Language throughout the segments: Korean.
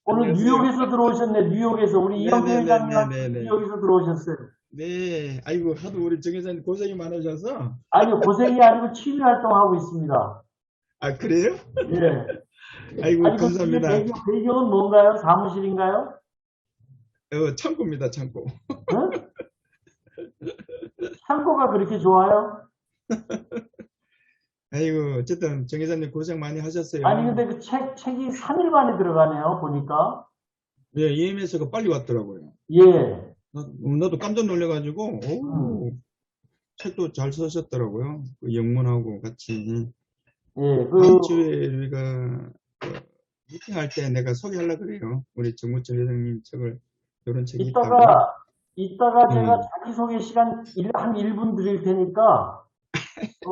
오늘 안녕하세요. 뉴욕에서 들어오셨네. 뉴욕에서 우리 이영태 회장님한테 네네네네네네. 뉴욕에서 들어오셨어요. 네, 아이고, 하도 우리 정 회장님 고생이 많으셔서. 아니요, 고생이 아니고 취미 활동하고 있습니다. 아, 그래요? 예. 아이고, 아니 그 뒤에 감사합니다. 배경은 뭔가요? 사무실인가요? 창고입니다, 창고. 응? 창고가 그렇게 좋아요? 아이고, 어쨌든 정 회장님 고생 많이 아니 하셨어요. 근데 그 책이 3일 만에 들어가네요. 보니까. 네, EMS가 빨리 왔더라고요. 예. 나도 깜짝 놀래가지고, 오, 음. 책도 잘 쓰셨더라고요. 그 영문하고 같이. 예. 다음 주에 우리가 미팅할 때 내가 소개하려고 그래요. 우리 정무철 회장님 책을, 이런 책이 있다고. 이따가 이따가 제가 음, 자기소개 시간 한 1분 드릴 테니까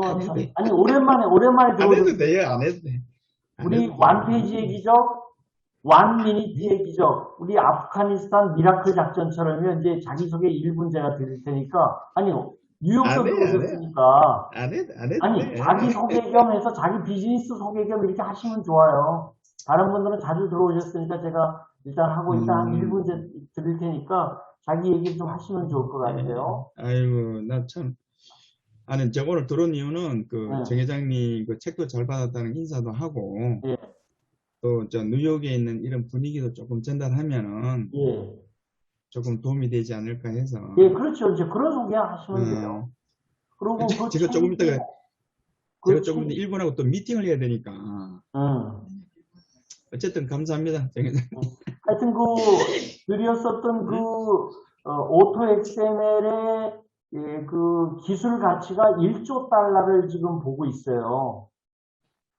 안 해도 돼. 아니 오랜만에 안 해도 들어오셨어요. 돼요, 안 해도 돼. 안 우리 해도 돼. 완페이지의 기적, 완미니트의 기적, 우리 아프가니스탄 미라클 작전처럼요. 이제 자기소개 1분 제가 드릴 테니까 아니요. 뉴욕에서 안 해, 안 해. 들어오셨으니까 안 해도 아니 자기 돼. 소개 겸 해서 자기 비즈니스 소개 겸 이렇게 하시면 좋아요. 다른 분들은 자주 들어오셨으니까 제가 일단 하고 일단 한 음, 1분 드릴 테니까 자기 얘기 좀 하시면 좋을 것 같아요. 아이고, 나 참. 아니, 저 오늘 들어온 이유는 그 정 네, 회장님 그 책도 잘 받았다는 인사도 하고, 예, 또 저 뉴욕에 있는 이런 분위기도 조금 전달하면은 예, 조금 도움이 되지 않을까 해서. 예, 그렇죠. 이제 그런 소개 하시면 돼요. 어, 그리고 그 제가 조금 책이, 이따가 그 제가 조금 책, 이따 일본하고 또 미팅을 해야 되니까. 음, 어쨌든 감사합니다, 정 회장님. 하여튼 드렸었던 네? 오토 XML의 예, 그 기술 가치가 1조 달러를 지금 보고 있어요.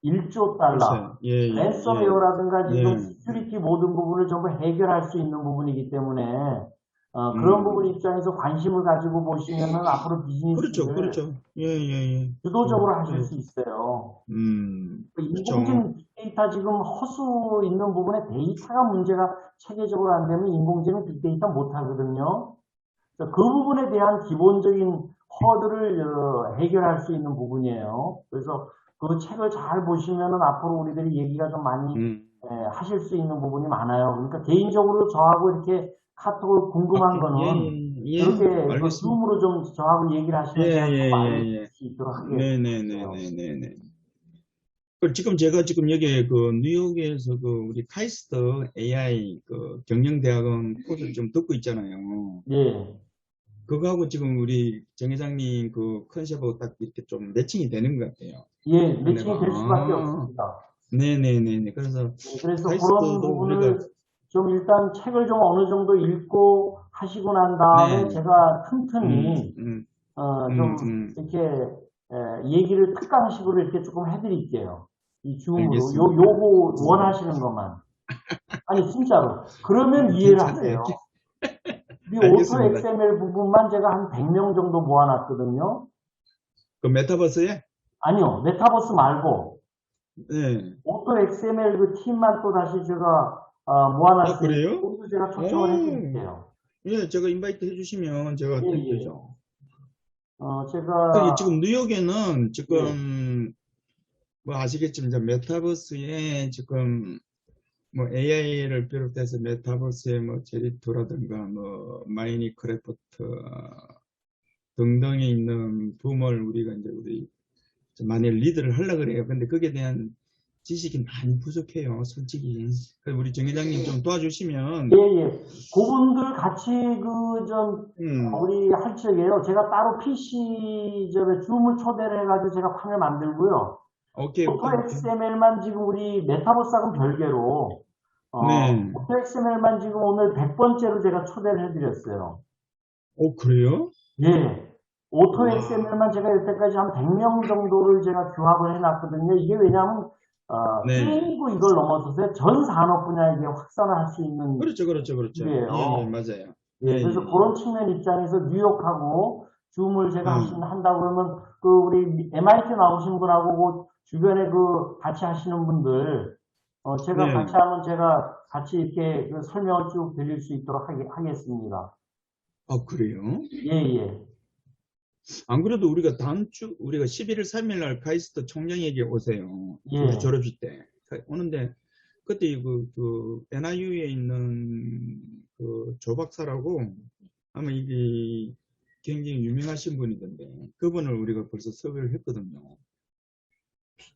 1조 달러. 글쎄, 예, 예, 예, 랜섬웨어라든가 지금 예. 시큐리티 모든 부분을 전부 해결할 수 있는 부분이기 때문에 그런 부분 음, 입장에서 관심을 가지고 보시면은 앞으로 그렇죠, 비즈니스를 그렇죠. 예, 예, 예. 주도적으로 하실 예. 수 있어요. 그렇죠. 인공지능 빅데이터 지금 허수 있는 부분에 데이터가 문제가 체계적으로 안 되면 인공지능 빅데이터 못 하거든요. 그 부분에 대한 기본적인 허들을 해결할 수 있는 부분이에요. 그래서 그 책을 잘 보시면은 앞으로 우리들이 얘기가 좀 많이 음, 하실 수 있는 부분이 많아요. 그러니까 개인적으로 저하고 이렇게 카톡을 아, 궁금한 예, 거는 예, 예, 이렇게 그 알겠습니다. 줌으로 좀 저하고 얘기를 예, 하시면 제가 좀 예, 예, 알려드릴 예. 수 있도록 하겠어요. 네네네네네네. 제가 지금 여기 그 뉴욕에서 그 우리 카이스트 AI 그 경영대학원 코र्스를 좀 듣고 있잖아요. 예, 그거하고 지금 우리 정 회장님 그 컨셉하고 딱 이렇게 좀 매칭이 되는 것 같아요. 예, 그래서 내가, 매칭이 될 수밖에 없습니다. 네네네네. 그래서 네, 그래서 그런 카이스트도 우리가, 부분을 좀 일단 책을 좀 어느 정도 읽고 하시고 난 다음에 네, 제가 음, 틈틈이 음, 좀 음. 이렇게 얘기를 특강식으로 이렇게 조금 해드릴게요. 이 줌으로 알겠습니다. 요거 원하시는 것만. 아니 진짜로. 그러면 이해를 괜찮아요. 하세요. 우리 오토 알겠습니다. XML 부분만 제가 한 100명 정도 모아놨거든요. 그 메타버스에? 아니요, 메타버스 말고 네. 오토 XML 그 팀만 또 다시 제가 아, 모아놨으니까 그래요? 거기도 제가 초청을 오, 해드릴게요. 예, 제가 인바이트 해주시면 제가 예, 어떻게 예. 되죠? 제가, 지금 뉴욕에는 예, 지금 뭐 아시겠지만 이제 메타버스에 지금 뭐 AI를 비롯해서 메타버스에 뭐 제리토라든가 뭐 마이니크래프트 등등에 있는 붐을 우리가 이제 우리 많이 리드를 하려고 그래요. 근데 거기에 대한 지식이 많이 부족해요, 솔직히. 그래서 우리 정 회장님 좀 예, 도와주시면, 예. 그분들 같이 음, 우리 할 적이에요. 제가 따로 PC, 줌을 초대를 해가지고 제가 판을 만들고요. 오케이, 오토 오케이, 오케이. XML만 지금 우리 메타버스하고는 별개로, 네. 오토 XML만 지금 오늘 100번째로 제가 초대를 해드렸어요. 그래요? 예. 오토 와, XML만 제가 여태까지 한 100명 정도를 제가 규합을 해놨거든요. 이게 왜냐하면, 네. 게임이고 이걸 넘어서서 전 산업 분야에 이게 확산을 할 수 있는 그렇죠, 그렇죠, 그렇죠. 예, 예, 일이에요. 맞아요. 예, 예, 그래서 예, 예. 그런 측면 입장에서 뉴욕하고 줌을 제가 음, 한다고 그러면 우리 MIT 나오신 분하고 그 주변에 같이 하시는 분들 제가 같이 네. 하면 제가 같이 이렇게 설명을 쭉 드릴 수 있도록 하겠습니다. 아, 그래요? 예, 예. 안 그래도 우리가 다음 주, 우리가 11월 3일 날 카이스트 총장에게 오세요. 우리 예. 졸업식 때. 오는데, 그때 NIU에 있는 그 조 박사라고 아마 이게 굉장히 유명하신 분이던데 그분을 우리가 벌써 섭외를 했거든요.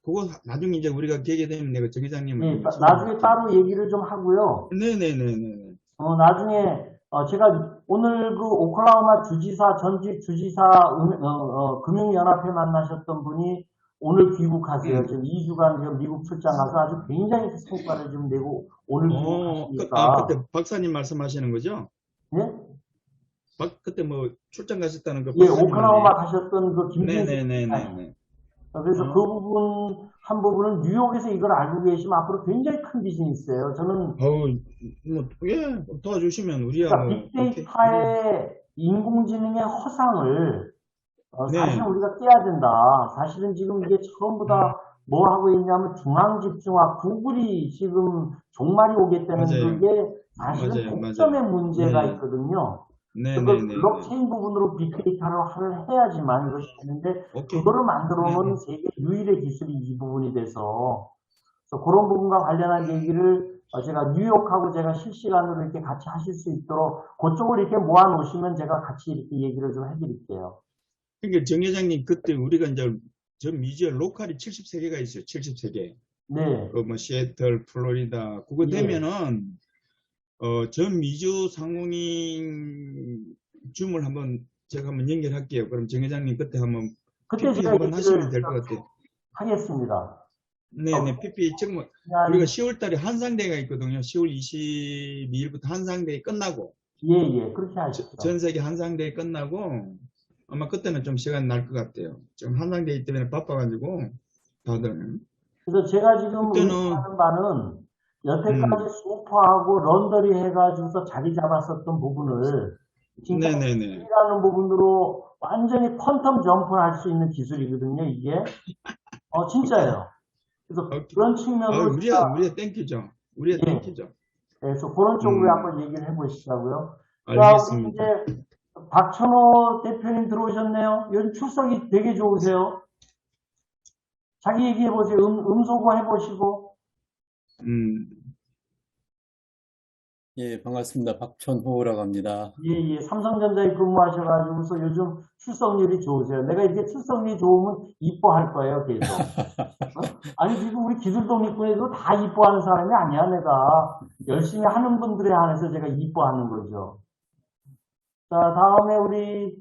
그거 나중에 이제 우리가 계게 되면 내가 정 회장님을 예, 좀 나중에 소개할게요. 따로 얘기를 좀 하고요. 네네네네. 나중에 제가 오늘 그 오클라호마 주지사 전직 주지사 금융연합회 만나셨던 분이 오늘 귀국하세요. 지금 2주간 지금 미국 출장 가서 아주 굉장히 성과를 좀 내고 오늘 그때 귀국하시니까 박사님 말씀하시는 거죠? 예? 그때 뭐 출장 가셨다는 그 예, 박사님 오클라호마 말이에요? 가셨던 그 김진수 지사님. 네네네네네. 그래서 그 한 부분은 뉴욕에서 이걸 알고 계시면 앞으로 굉장히 큰 비즈니스예요. 저는 예, 도와주시면 우리야 그러니까 뭐, 오케이. 빅데이터의 인공지능의 허상을 사실 네, 우리가 깨야 된다. 사실은 지금 이게 전부 다 뭐 하고 있냐면 중앙집중화, 구글이 지금 종말이 오겠다는 맞아요. 그게 사실은 맞아요. 독점의 문제가 네, 있거든요. 그걸 네네네네. 블록체인 부분으로 빅데이터를 해야지만 이것이 되는데 오케이. 그거를 만들어 놓은 네네. 세계 유일의 기술이 이 부분이 돼서 그래서 그런 부분과 관련한 얘기를 제가 뉴욕하고 제가 실시간으로 이렇게 같이 하실 수 있도록 그쪽을 이렇게 모아 놓으시면 제가 같이 이렇게 얘기를 좀 해드릴게요. 그러니까 정 회장님, 그때 우리가 이제 전 미지어 로컬이 73개가 있어요. 73개. 네, 그 뭐 시애틀, 플로리다. 그거 예. 되면은 전 미주 상공인 줌을 제가 한번 연결할게요. 그럼 정 회장님 그때 한번 그때 PP 제가 한번 하시면 얘기를 될 것 같아요. 하겠습니다. 네네, PP 정말 우리가 10월 달에 한상대가 있거든요. 10월 22일부터 한상대회 끝나고 예, 예, 그렇게 하십시오. 전 세계 한상대회 끝나고 아마 그때는 좀 시간 날 것 같아요. 지금 한상대회 때문에 바빠가지고 다들 그래서 제가 지금 그때는 의식하는 바는 여태까지 음 소프하고 런더리 해가지고서 자리 잡았었던 부분을 진짜 네네네. 기술이라는 부분으로 완전히 퀀텀 점프를 할 수 있는 기술이거든요, 이게. 오케이. 진짜예요. 그래서 오케이. 그런 측면으로 우리가 땡큐죠. 우리가 예, 땡큐죠. 그래서 그런 쪽으로 음 한번 얘기를 해보시자고요. 자, 우리 알겠습니다. 이제 박천호 대표님 들어오셨네요. 요즘 출석이 되게 좋으세요. 자기 얘기해보세요. 음소거 해보시고. 음 예, 반갑습니다. 박천호라고 합니다. 예, 예. 삼성전자에 근무하셔가지고서 요즘 출석률이 좋으세요. 내가 이렇게 출석률이 좋으면 이뻐할 거예요, 계속. 아니, 지금 우리 기술독립군에도 다 이뻐하는 사람이 아니야, 내가. 열심히 하는 분들에 한해서 제가 이뻐하는 거죠. 자, 다음에 우리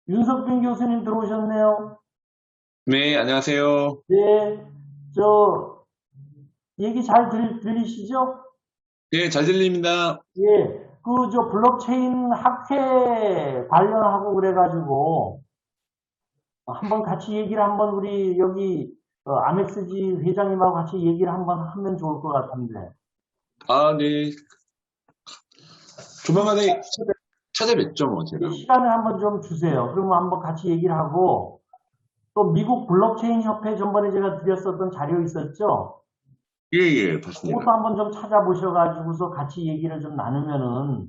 윤석준 교수님 들어오셨네요. 네, 안녕하세요. 네, 얘기 잘 들리시죠? 네, 잘 들립니다. 예, 블록체인 학회 관련하고 그래가지고, 한번 같이 얘기를 한번 우리 여기, 아메스지 회장님하고 같이 얘기를 한번 하면 좋을 것 같은데. 아, 네. 조만간에 찾아뵙죠, 뭐, 제가. 시간을 한번 좀 주세요. 그러면 한번 같이 얘기를 하고, 또 미국 블록체인 협회 전번에 제가 드렸었던 자료 있었죠? 예, 예, 봤습니다. 그것도 한번 좀 찾아보셔가지고서 같이 얘기를 좀 나누면은,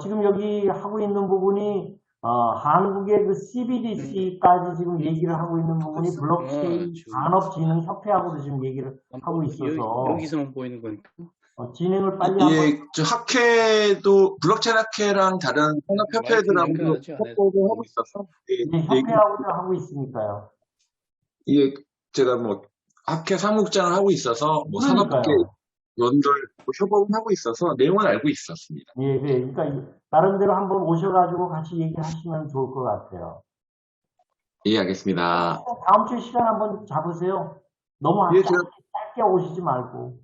지금 여기 하고 있는 부분이, 한국의 그 CBDC까지 지금 얘기를 하고 있는 부분이 블록체인 산업진흥협회하고도 지금 얘기를 하고 있어서, 여기서만 보이는 거니까. 진행을 빨리 한번, 예, 저 학회도, 블록체인 학회랑 다른 산업협회들하고도 협업을 하고 있어서, 이제 협회하고도 하고 있으니까요. 이게 제가 뭐, 학회 사무국장을 하고 있어서, 뭐, 산업계 그러니까요. 연들 협업을 하고 있어서 내용은 알고 있었습니다. 예, 그러니까 나름대로 한번 오셔가지고 같이 얘기하시면 좋을 것 같아요. 예, 알겠습니다. 다음 주에 시간 한번 잡으세요. 너무 예, 짧게 오시지 말고.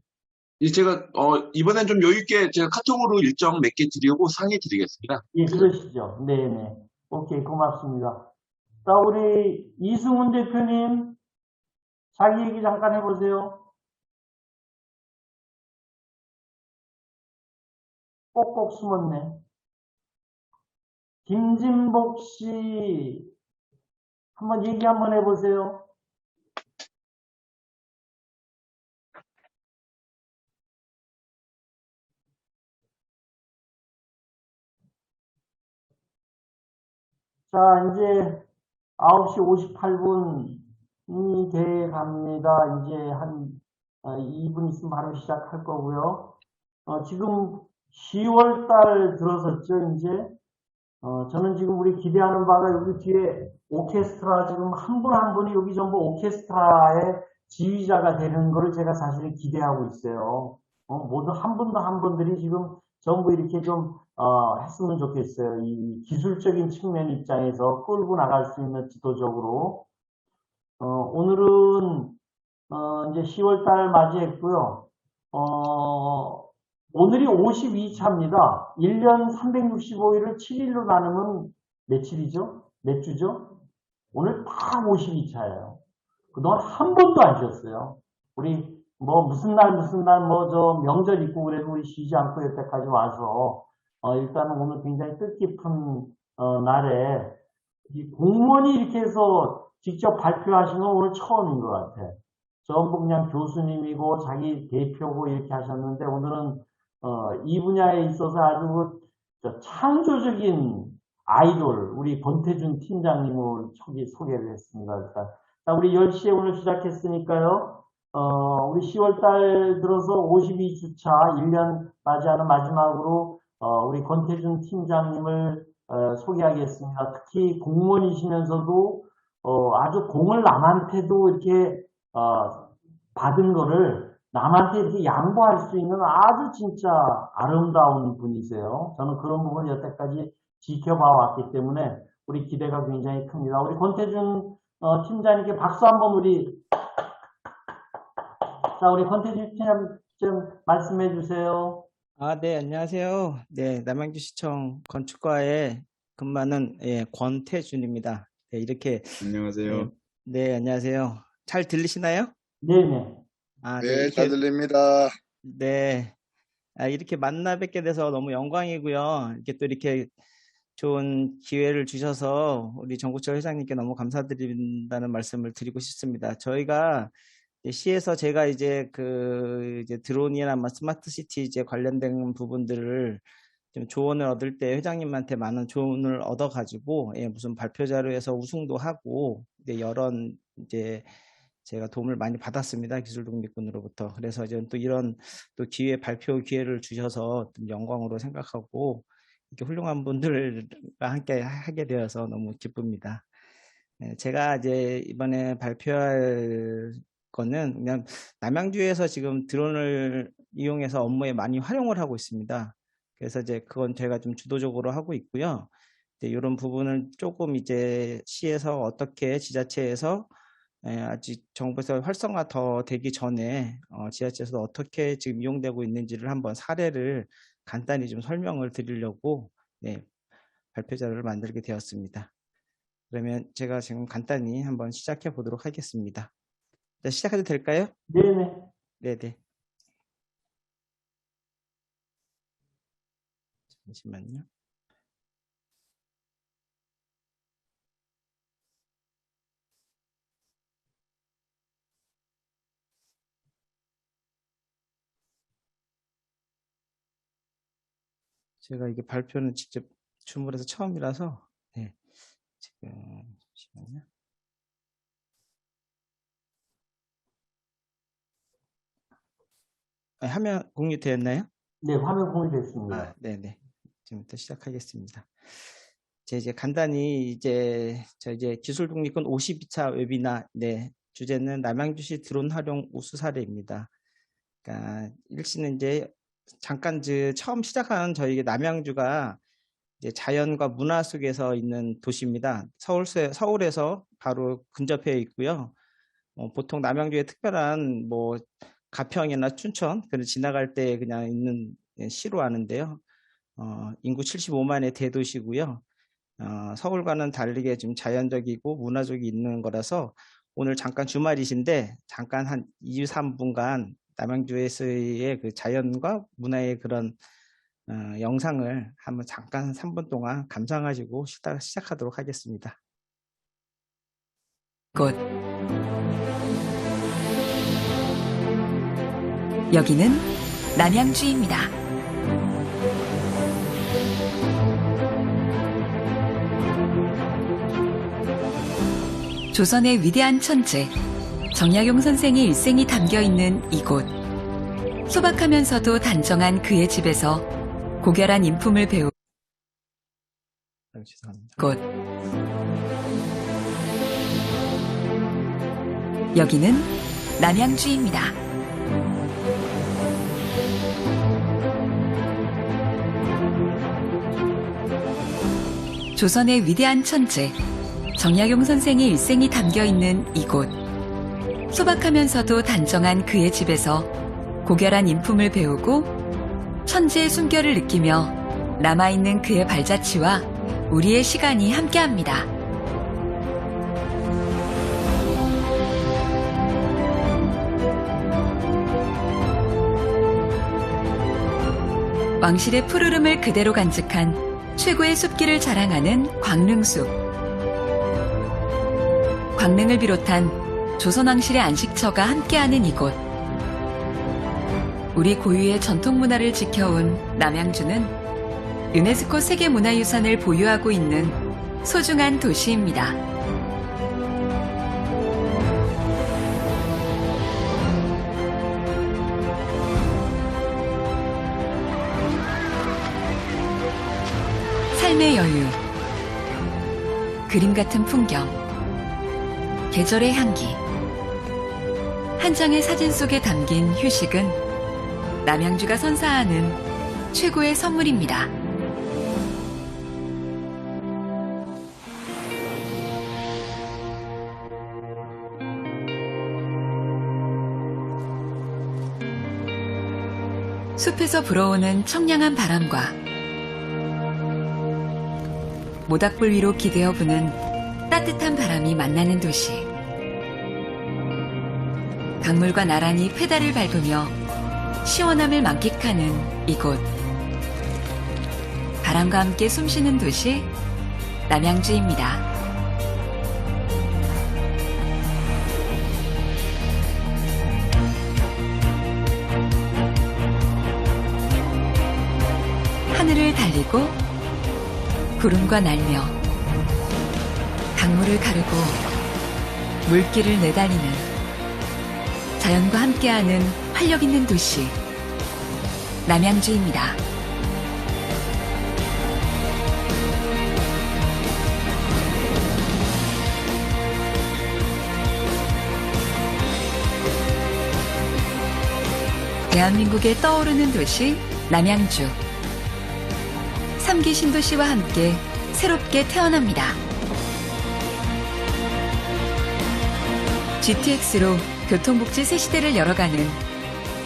제가, 이번엔 좀 여유있게 제가 카톡으로 일정 몇 개 드리고 상의 드리겠습니다. 예, 그러시죠. 네네. 오케이, 고맙습니다. 자, 우리 이승훈 대표님, 자기 얘기 잠깐 해보세요. 꼭꼭 숨었네. 김진복 씨, 한번 얘기 한번 해보세요. 자, 이제 9시 58분 돼 갑니다. 이제 한 2분 있으면 바로 시작할 거고요. 지금 10월 달 들어섰죠, 이제. 저는 지금 우리 기대하는 바가 여기 뒤에 오케스트라 지금 한 분 한 분이 여기 전부 오케스트라의 지휘자가 되는 거를 제가 사실은 기대하고 있어요. 모두 한 분도 한 분들이 지금 전부 이렇게 좀, 했으면 좋겠어요. 이 기술적인 측면 입장에서 끌고 나갈 수 있는 지도적으로. 오늘은, 이제 10월 달 맞이했고요. 오늘이 52차입니다. 1년 365일을 7일로 나누면 며칠이죠? 몇 주죠? 오늘 다 52차예요. 그동안 한 번도 안 쉬었어요. 우리 무슨 날 명절 있고 그래도 우리 쉬지 않고 여태까지 와서 일단은 오늘 굉장히 뜻깊은 날에 이 공무원이 이렇게 해서 직접 발표하시는 건 오늘 처음인 것 같아. 전부 그냥 교수님이고 자기 대표고 이렇게 하셨는데 오늘은 이 분야에 있어서 아주 창조적인 아이돌, 우리 권태준 팀장님을 소개를 했습니다. 자, 우리 10시에 오늘 시작했으니까요. 우리 10월 달 들어서 52주차 1년 맞이하는 마지막으로 우리 권태준 팀장님을 소개하겠습니다. 특히 공무원이시면서도 아주 공을 남한테도 이렇게 받은 거를 남한테 이렇게 양보할 수 있는 아주 진짜 아름다운 분이세요. 저는 그런 부분을 여태까지 지켜봐 왔기 때문에 우리 기대가 굉장히 큽니다. 우리 권태준 팀장님께 박수 한번 자, 우리 권태준 팀장 좀 말씀해 주세요. 네, 안녕하세요. 네, 남양주시청 건축과에 근무하는 권태준입니다. 네, 이렇게. 안녕하세요. 네, 안녕하세요. 잘 들리시나요? 네네. 네, 잘 들립니다. 네. 이렇게 만나 뵙게 돼서 너무 영광이고요. 이렇게 또 이렇게 좋은 기회를 주셔서 우리 정국철 회장님께 너무 감사드린다는 말씀을 드리고 싶습니다. 저희가 시에서 제가 이제 이제 드론이나 스마트 시티 이제 관련된 부분들을 좀 조언을 얻을 때 회장님한테 많은 조언을 얻어가지고 무슨 발표 자료에서 우승도 하고 여러 이제 제가 도움을 많이 받았습니다. 기술독립군으로부터. 그래서 이제 또 이런 또 발표 기회를 주셔서 영광으로 생각하고 이렇게 훌륭한 분들과 함께 하게 되어서 너무 기쁩니다. 제가 이제 이번에 발표할 거는 그냥 남양주에서 지금 드론을 이용해서 업무에 많이 활용을 하고 있습니다. 그래서 이제 그건 제가 좀 주도적으로 하고 있고요. 이런 부분을 조금 이제 시에서 어떻게 지자체에서 아직 정부에서 활성화 더 되기 전에 지자체에서 어떻게 지금 이용되고 있는지를 한번 사례를 간단히 좀 설명을 드리려고 발표 자료를 만들게 되었습니다. 그러면 제가 지금 간단히 한번 시작해 보도록 하겠습니다. 자, 시작해도 될까요? 네네. 네네. 잠시만요. 제가 이게 발표는 직접 주물해서 처음이라서 지금 잠시만요. 화면 공유되었나요? 네, 화면 공유됐습니다. 네네. 지금부터 시작하겠습니다. 이제 간단히 저 기술독립군 52차 웨비나 주제는 남양주시 드론 활용 우수 사례입니다. 그러니까 일시는 이제 잠깐 처음 시작한 저희 남양주가 이제 자연과 문화 속에서 있는 도시입니다. 서울에서 바로 근접해 있고요. 보통 남양주에 특별한 가평이나 춘천 지나갈 때 그냥 있는 시로 아는데요. 인구 75만의 대도시고요. 서울과는 다르게 좀 자연적이고 문화적이 있는 거라서 오늘 잠깐 주말이신데 잠깐 한 2, 3분간 남양주에서의 그 자연과 문화의 그런 영상을 한번 잠깐 3분 동안 감상하시고 시작하도록 하겠습니다. 여기는 남양주입니다. 조선의 위대한 천재 정약용 선생의 일생이 담겨 있는 이곳. 소박하면서도 단정한 그의 집에서 고결한 인품을 배우 죄송합니다. 곳. 여기는 남양주입니다. 조선의 위대한 천재 정약용 선생의 일생이 담겨 있는 이곳. 소박하면서도 단정한 그의 집에서 고결한 인품을 배우고 천재의 숨결을 느끼며 남아있는 그의 발자취와 우리의 시간이 함께합니다. 왕실의 푸르름을 그대로 간직한 최고의 숲길을 자랑하는 광릉숲. 광릉을 비롯한 조선왕실의 안식처가 함께하는 이곳. 우리 고유의 전통 문화를 지켜온 남양주는 유네스코 세계문화유산을 보유하고 있는 소중한 도시입니다. 삶의 여유, 그림 같은 풍경, 계절의 향기, 한 장의 사진 속에 담긴 휴식은 남양주가 선사하는 최고의 선물입니다. 숲에서 불어오는 청량한 바람과 모닥불 위로 기대어 부는 따뜻한 바람이 만나는 도시. 강물과 나란히 페달을 밟으며 시원함을 만끽하는 이곳. 바람과 함께 숨쉬는 도시 남양주입니다. 하늘을 달리고 구름과 날며 강물을 가르고 물길을 내달리는 자연과 함께하는 활력 있는 도시 남양주입니다. 대한민국에 떠오르는 도시 남양주. 3기 신도시와 함께 새롭게 태어납니다. GTX로 교통복지 새 시대를 열어가는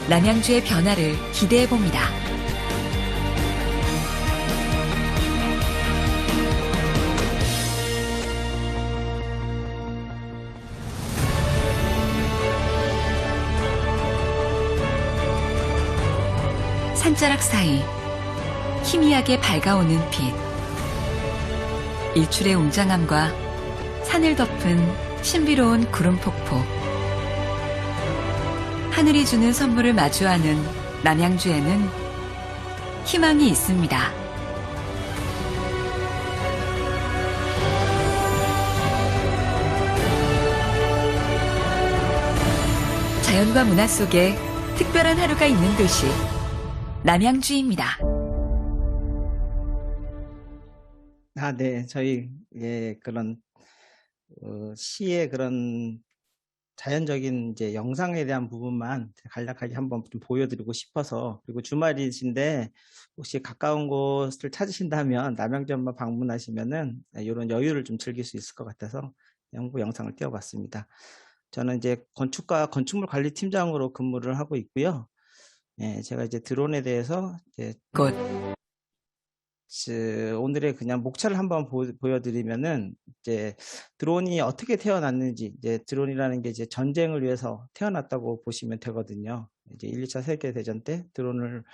남양주의 변화를 기대해봅니다. 산자락 사이 희미하게 밝아오는 빛. 일출의 웅장함과 산을 덮은 신비로운 구름폭포. 하늘이 주는 선물을 마주하는 남양주에는 희망이 있습니다. 자연과 문화 속에 특별한 하루가 있는 도시 남양주입니다. 네. 저희 그런 시의 그런 자연적인 이제 영상에 대한 부분만 간략하게 한번 좀 보여드리고 싶어서, 그리고 주말이신데 혹시 가까운 곳을 찾으신다면 남양주 한번 방문하시면은 이런 여유를 좀 즐길 수 있을 것 같아서 홍보 영상을 띄워봤습니다. 저는 이제 건축가 건축물 관리 팀장으로 근무를 하고 있고요. 제가 이제 드론에 대해서 이제 오늘의 그냥 목차를 한번 보여드리면은, 이제 드론이 어떻게 태어났는지, 이제 드론이라는 게 이제 전쟁을 위해서 태어났다고 보시면 되거든요. 이제 1, 2차 세계대전 때 드론을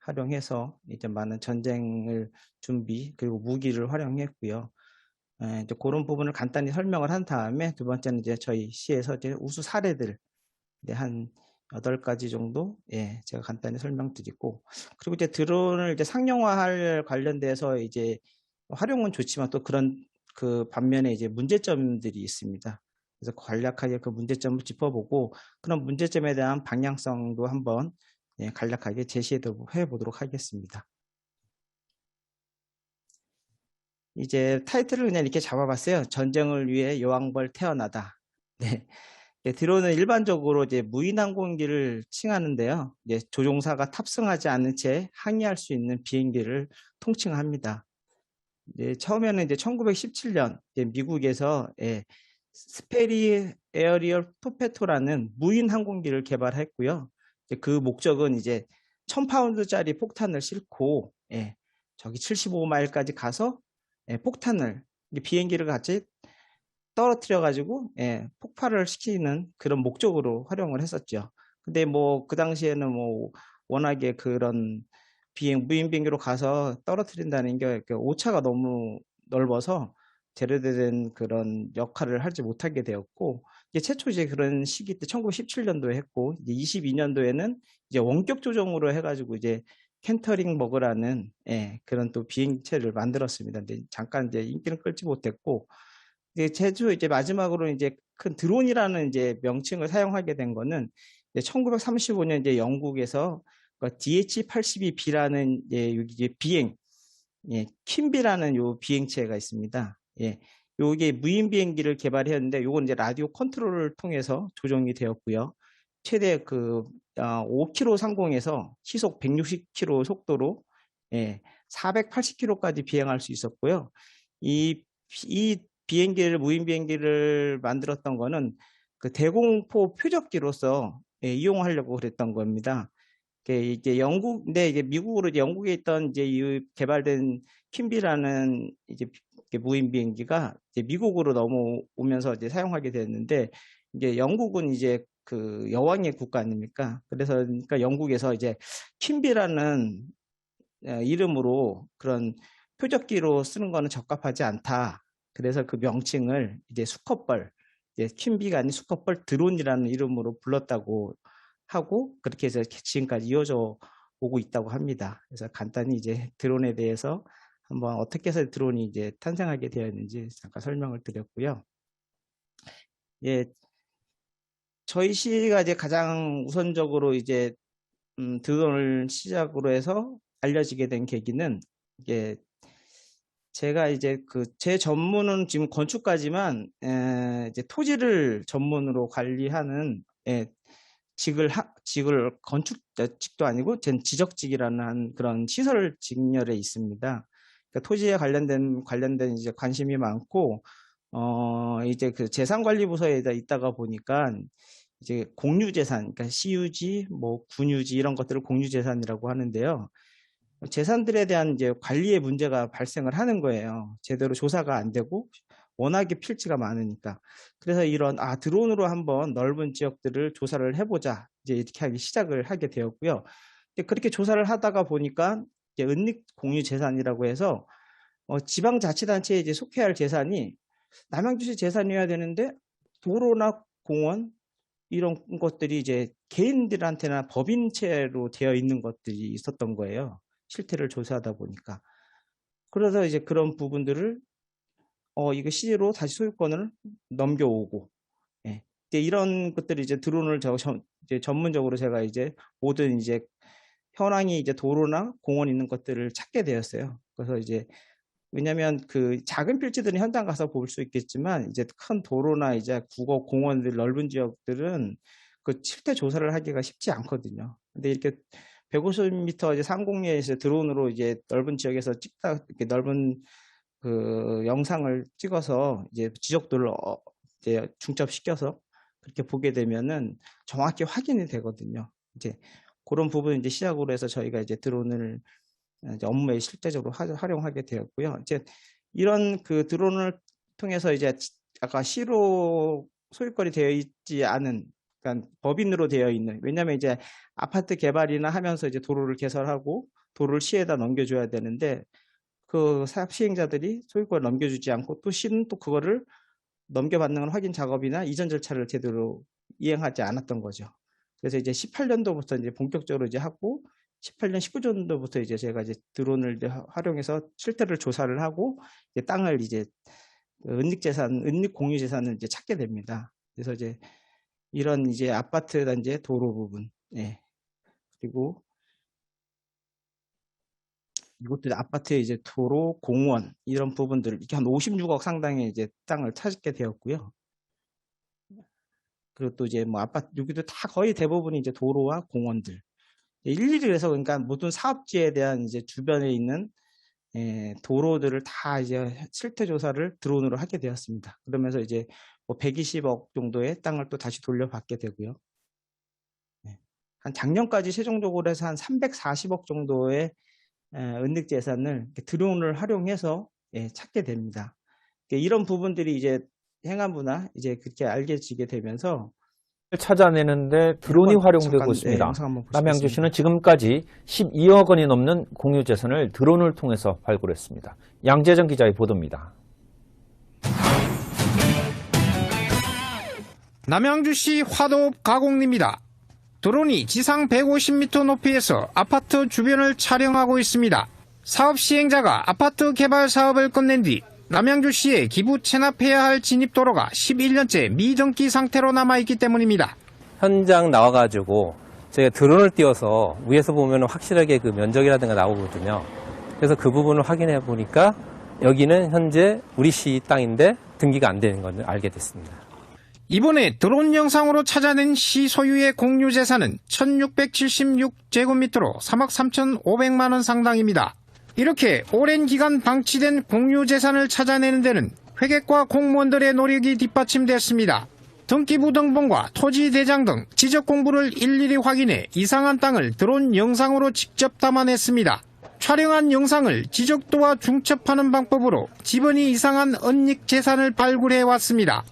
활용해서 이제 많은 전쟁을 준비, 그리고 무기를 활용했고요. 이제 그런 부분을 간단히 설명을 한 다음에, 두 번째는 이제 저희 시에서 이제 우수 사례들, 한 8가지 정도, 제가 간단히 설명드리고, 그리고 이제 드론을 이제 상용화할 관련돼서 이제 활용은 좋지만 또 그런 그 반면에 이제 문제점들이 있습니다. 그래서 간략하게 그 문제점을 짚어보고 그런 문제점에 대한 방향성도 한번 간략하게 제시해 보도록 하겠습니다. 이제 타이틀을 그냥 이렇게 잡아봤어요. 전쟁을 위해 여왕벌 태어나다. 네. 드론은 일반적으로 이제 무인항공기를 칭하는데요. 이제 조종사가 탑승하지 않은 채 항해할 수 있는 비행기를 통칭합니다. 처음에는 이제 1917년 미국에서 스페리 에어리얼 토페토라는 무인 항공기를 개발했고요. 그 목적은 이제 1000파운드짜리 폭탄을 싣고 저기 75마일까지 가서 폭탄을 비행기를 같이 떨어뜨려 가지고 폭발을 시키는 그런 목적으로 활용을 했었죠. 근데 뭐 그 당시에는 뭐 워낙에 그런 무인 비행기로 가서 떨어뜨린다는 게 오차가 너무 넓어서 제대로 된 그런 역할을 하지 못하게 되었고, 이제 최초 이제 그런 시기 때 1917년도에 했고, 이제 22년도에는 이제 원격 조종으로 해가지고 이제 캔터링 버그라는 그런 또 비행체를 만들었습니다. 근데 잠깐 이제 인기는 끌지 못했고, 이제 최초 이제 마지막으로 이제 큰 드론이라는 이제 명칭을 사용하게 된 거는 1935년 이제 영국에서 DH-82B라는 이제 비행, 킴비라는 요 비행체가 있습니다. 요게 무인 비행기를 개발했는데 요건 이제 라디오 컨트롤을 통해서 조종이 되었고요. 최대 그 5km 상공에서 시속 160km 속도로 480km까지 비행할 수 있었고요. 이 비행기를 무인 비행기를 만들었던 거는 그 대공포 표적기로서 이용하려고 그랬던 겁니다. 이게 근데 이게 미국으로 이제 영국에 있던 이제 이 개발된 킴비라는 이제 무인 비행기가 이제 미국으로 넘어오면서 이제 사용하게 됐는데, 이제 영국은 이제 그 여왕의 국가 아닙니까? 그래서 그러니까 영국에서 이제 킴비라는 이름으로 그런 표적기로 쓰는 거는 적합하지 않다. 그래서 그 명칭을 이제 수컷벌, 킴비가 아닌 수컷벌 드론이라는 이름으로 불렀다고 하고, 그렇게 해서 지금까지 이어져 오고 있다고 합니다. 그래서 간단히 이제 드론에 대해서 한번 어떻게 해서 드론이 이제 탄생하게 되었는지 잠깐 설명을 드렸고요. 저희 시가 이제 가장 우선적으로 이제 드론을 시작으로 해서 알려지게 된 계기는 이게 제가 이제 제 전문은 지금 건축가지만 이제 토지를 전문으로 관리하는 직을 건축직도 아니고 전 지적직이라는 그런 시설 직렬에 있습니다. 그러니까 토지에 관련된 이제 관심이 많고 이제 그 재산관리부서에 있다가 보니까 이제 공유재산, 그러니까 시유지, 뭐 군유지 이런 것들을 공유재산이라고 하는데요. 재산들에 대한 이제 관리의 문제가 발생을 하는 거예요. 제대로 조사가 안 되고 워낙에 필지가 많으니까. 그래서 이런 드론으로 한번 넓은 지역들을 조사를 해보자, 이제 이렇게 하기 시작을 하게 되었고요. 그렇게 조사를 하다가 보니까 이제 은닉 공유 재산이라고 해서 지방자치단체에 이제 속해야 할 재산이 남양주시 재산이어야 되는데 도로나 공원 이런 것들이 이제 개인들한테나 법인체로 되어 있는 것들이 있었던 거예요. 실태를 조사하다 보니까. 그래서 이제 그런 부분들을 이거 시로 다시 소유권을 넘겨오고, 이제 이런 것들이 이제 드론을 이제 전문적으로 제가 이제 모든 이제 현황이 이제 도로나 공원 있는 것들을 찾게 되었어요. 그래서 이제 왜냐하면 그 작은 필지들은 현장 가서 볼 수 있겠지만 이제 큰 도로나 이제 국어 공원들 넓은 지역들은 그 실태 조사를 하기가 쉽지 않거든요. 근데 이렇게 150m 이제 상공리에서 드론으로 이제 넓은 지역에서 찍다 이렇게 넓은 그 영상을 찍어서 이제 지적도를 이제 중첩시켜서 그렇게 보게 되면은 정확히 확인이 되거든요. 이제 그런 부분 이제 시작으로 해서 저희가 이제 드론을 이제 업무에 실제적으로 활용하게 되었고요. 이제 이런 그 드론을 통해서 이제 아까 시로 소유권이 되어 있지 않은, 그러니까 법인으로 되어 있는, 왜냐하면 이제 아파트 개발이나 하면서 이제 도로를 개설하고 도로를 시에다 넘겨줘야 되는데 그 사업 시행자들이 소유권을 넘겨주지 않고 또 시는 또 그거를 넘겨받는 확인 작업이나 이전 절차를 제대로 이행하지 않았던 거죠. 그래서 이제 18년도부터 이제 본격적으로 이제 하고 18년, 19년도부터 이제 제가 이제 드론을 이제 활용해서 실태를 조사를 하고 이제 땅을 이제 은닉 공유 재산을 이제 찾게 됩니다. 그래서 이제 이런 이제 아파트 단지의 도로 부분, 예. 그리고 이것도 아파트의 이제 도로, 공원 이런 부분들 이렇게 한 56억 상당의 이제 땅을 찾게 되었고요. 그리고 또 이제 뭐 아파트 여기도 다 거의 대부분이 이제 도로와 공원들 일일이 그래서 그러니까 모든 사업지에 대한 이제 주변에 있는 도로들을 다 이제 실태 조사를 드론으로 하게 되었습니다. 그러면서 이제 뭐 120억 정도의 땅을 또 다시 돌려받게 되고요. 한 작년까지 최종적으로 해서 한 340억 정도의 은닉 재산을 드론을 활용해서 찾게 됩니다. 이런 부분들이 이제 행안부나 이제 그렇게 알려지게 되면서 찾아내는데 드론이 활용되고 있습니다. 남양주시는 지금까지 12억 원이 넘는 공유재산을 드론을 통해서 발굴했습니다. 양재정 기자의 보도입니다. 남양주시 화도읍 가곡리입니다. 드론이 지상 150m 높이에서 아파트 주변을 촬영하고 있습니다. 사업 시행자가 아파트 개발 사업을 끝낸 뒤 남양주시에 기부 체납해야 할 진입도로가 11년째 미등기 상태로 남아있기 때문입니다. 현장 나와가지고 저희가 드론을 띄워서 위에서 보면 확실하게 그 면적이라든가 나오거든요. 그래서 그 부분을 확인해 보니까 여기는 현재 우리 시 땅인데 등기가 안 되는 걸 알게 됐습니다. 이번에 드론 영상으로 찾아낸 시 소유의 공유재산은 1676제곱미터로 3억 3,500만 원 상당입니다. 이렇게 오랜 기간 방치된 공유재산을 찾아내는 데는 회계과 공무원들의 노력이 뒷받침됐습니다. 등기부 등본과 토지 대장 등 지적 공부를 일일이 확인해 이상한 땅을 드론 영상으로 직접 담아냈습니다. 촬영한 영상을 지적도와 중첩하는 방법으로 집안이 이상한 은닉 재산을 발굴해 왔습니다.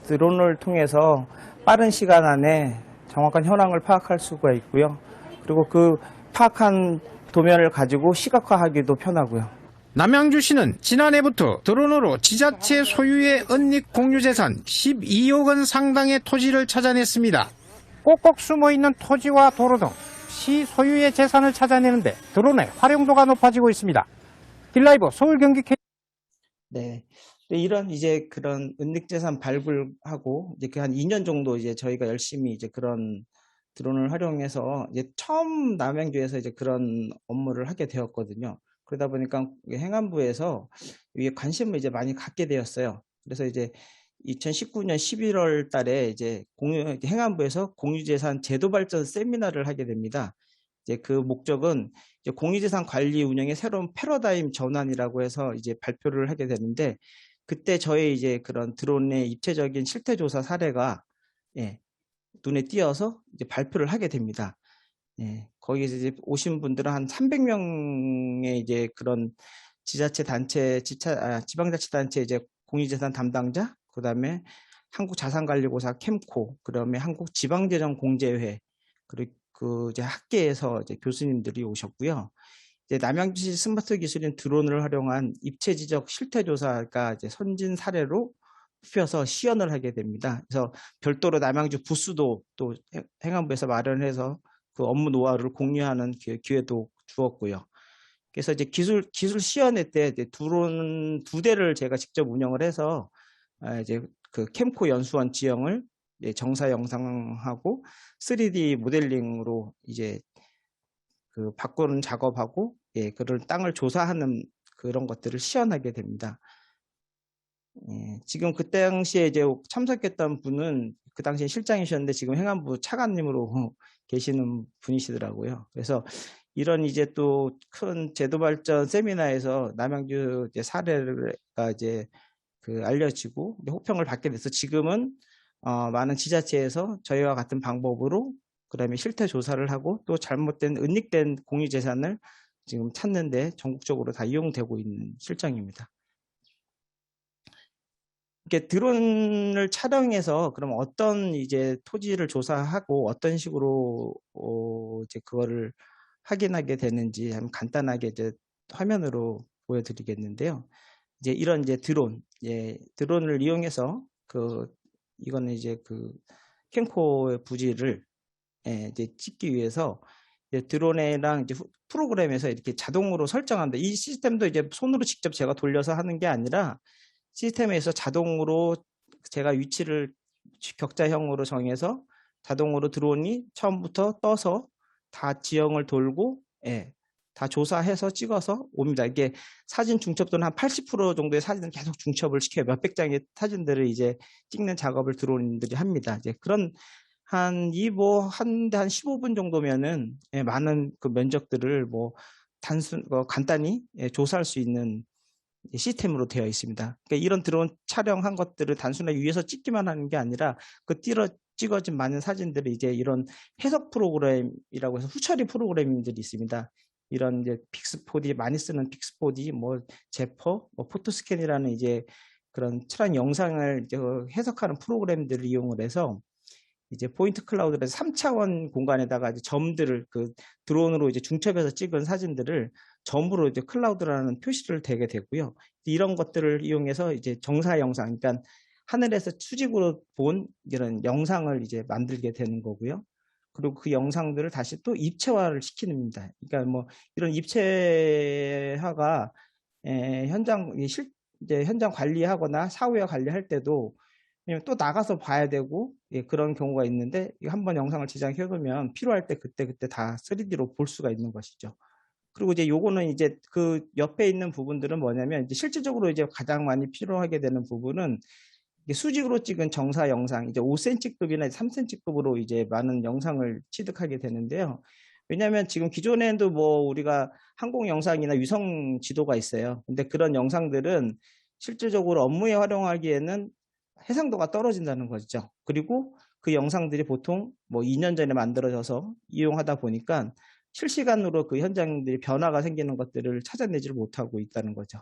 드론을 통해서 빠른 시간 안에 정확한 현황을 파악할 수가 있고요. 그리고 그 파악한 도면을 가지고 시각화하기도 편하고요. 남양주시는 지난해부터 드론으로 지자체 소유의 은닉 공유재산 12억 원 상당의 토지를 찾아냈습니다. 꼭꼭 숨어있는 토지와 도로 등 시 소유의 재산을 찾아내는데 드론의 활용도가 높아지고 있습니다. 딜라이브 서울 경기 K. 네. 이런 이제 그런 은닉 재산 발굴하고 이제 그 한 2년 정도 이제 저희가 열심히 이제 그런 드론을 활용해서 이제 처음 남양주에서 이제 그런 업무를 하게 되었거든요. 그러다 보니까 행안부에서 이게 관심을 이제 많이 갖게 되었어요. 그래서 이제 2019년 11월 달에 이제 행안부에서 공유재산 제도 발전 세미나를 하게 됩니다. 이제 그 목적은 이제 공유재산 관리 운영의 새로운 패러다임 전환이라고 해서 이제 발표를 하게 되는데 그때 저희 이제 그런 드론의 입체적인 실태 조사 사례가 눈에 띄어서 이제 발표를 하게 됩니다. 거기서 이제 오신 분들은 한 300명의 이제 그런 지자체 단체, 지방자치단체 이제 공유재산 담당자, 그 다음에 한국자산관리공사 캠코, 그다음에 한국지방재정공제회, 그리고 그 이제 학계에서 이제 교수님들이 오셨고요. 이제 남양주시 스마트 기술인 드론을 활용한 입체 지적 실태 조사가 이제 선진 사례로 뽑혀서 시연을 하게 됩니다. 그래서 별도로 남양주 부스도 또 행안부에서 마련해서 그 업무 노하우를 공유하는 기회도 주었고요. 그래서 이제 기술 시연회 때 이제 드론 2대를 제가 직접 운영을 해서 이제 그 캠코 연수원 지형을 이제 정사 영상하고 3D 모델링으로 이제 그 바꾸는 작업하고 그런 땅을 조사하는 그런 것들을 시연하게 됩니다. 지금 그 당시에 이제 참석했던 분은 그 당시에 실장이셨는데 지금 행안부 차관님으로 계시는 분이시더라고요. 그래서 이런 이제 또 큰 제도 발전 세미나에서 남양주 이제 사례가 이제 그 알려지고 호평을 받게 돼서 지금은 많은 지자체에서 저희와 같은 방법으로 그다음에 실태 조사를 하고 또 잘못된 은닉된 공유재산을 지금 찾는데 전국적으로 다 이용되고 있는 실정입니다. 이렇게 드론을 촬영해서 그럼 어떤 이제 토지를 조사하고 어떤 식으로 이제 그거를 확인하게 되는지 한번 간단하게 이제 화면으로 보여드리겠는데요. 이제 이런 이제 드론을 이용해서 이거는 이제 그 캠코의 부지를 이제 찍기 위해서 이제 드론이랑 이제 프로그램에서 이렇게 자동으로 설정한다. 이 시스템도 이제 손으로 직접 제가 돌려서 하는 게 아니라 시스템에서 자동으로 제가 위치를 격자형으로 정해서 자동으로 드론이 처음부터 떠서 다 지형을 돌고 다 조사해서 찍어서 옵니다. 이게 사진 중첩도는 한 80% 정도의 사진을 계속 중첩을 시켜요. 몇백 장의 사진들을 이제 찍는 작업을 드론들이 합니다. 이제 그런 한 15분 정도면은 많은 그 면적들을 간단히 조사할 수 있는 시스템으로 되어 있습니다. 그러니까 이런 드론 촬영한 것들을 단순하게 위에서 찍기만 하는 게 아니라 그 찍어진 많은 사진들을 이제 이런 해석 프로그램이라고 해서 후처리 프로그램들이 있습니다. 이런 이제 픽스4D 많이 쓰는 픽스4D, 제퍼, 포토스캔이라는 이제 그런 촬영 영상을 이제 해석하는 프로그램들을 이용을 해서 이제 포인트 클라우드에서 3차원 공간에다가 이제 점들을 그 드론으로 이제 중첩해서 찍은 사진들을 점으로 이제 클라우드라는 표시를 대게 되고요. 이런 것들을 이용해서 이제 정사 영상, 그러니까 하늘에서 수직으로 본 이런 영상을 이제 만들게 되는 거고요. 그리고 그 영상들을 다시 또 입체화를 시키는 겁니다. 그러니까 이런 입체화가 현장 관리하거나 사후에 관리할 때도 또 나가서 봐야 되고 그런 경우가 있는데 한번 영상을 제작해 놓으면 필요할 때 그때 다 3D로 볼 수가 있는 것이죠. 그리고 이제 요거는 이제 그 옆에 있는 부분들은 뭐냐면 이제 실질적으로 이제 가장 많이 필요하게 되는 부분은 수직으로 찍은 정사 영상, 이제 5cm급이나 3cm급으로 이제 많은 영상을 취득하게 되는데요. 왜냐하면 지금 기존에도 우리가 항공 영상이나 위성 지도가 있어요. 근데 그런 영상들은 실질적으로 업무에 활용하기에는 해상도가 떨어진다는 거죠. 그리고 그 영상들이 보통 2년 전에 만들어져서 이용하다 보니까 실시간으로 그 현장들이 변화가 생기는 것들을 찾아내지를 못하고 있다는 거죠.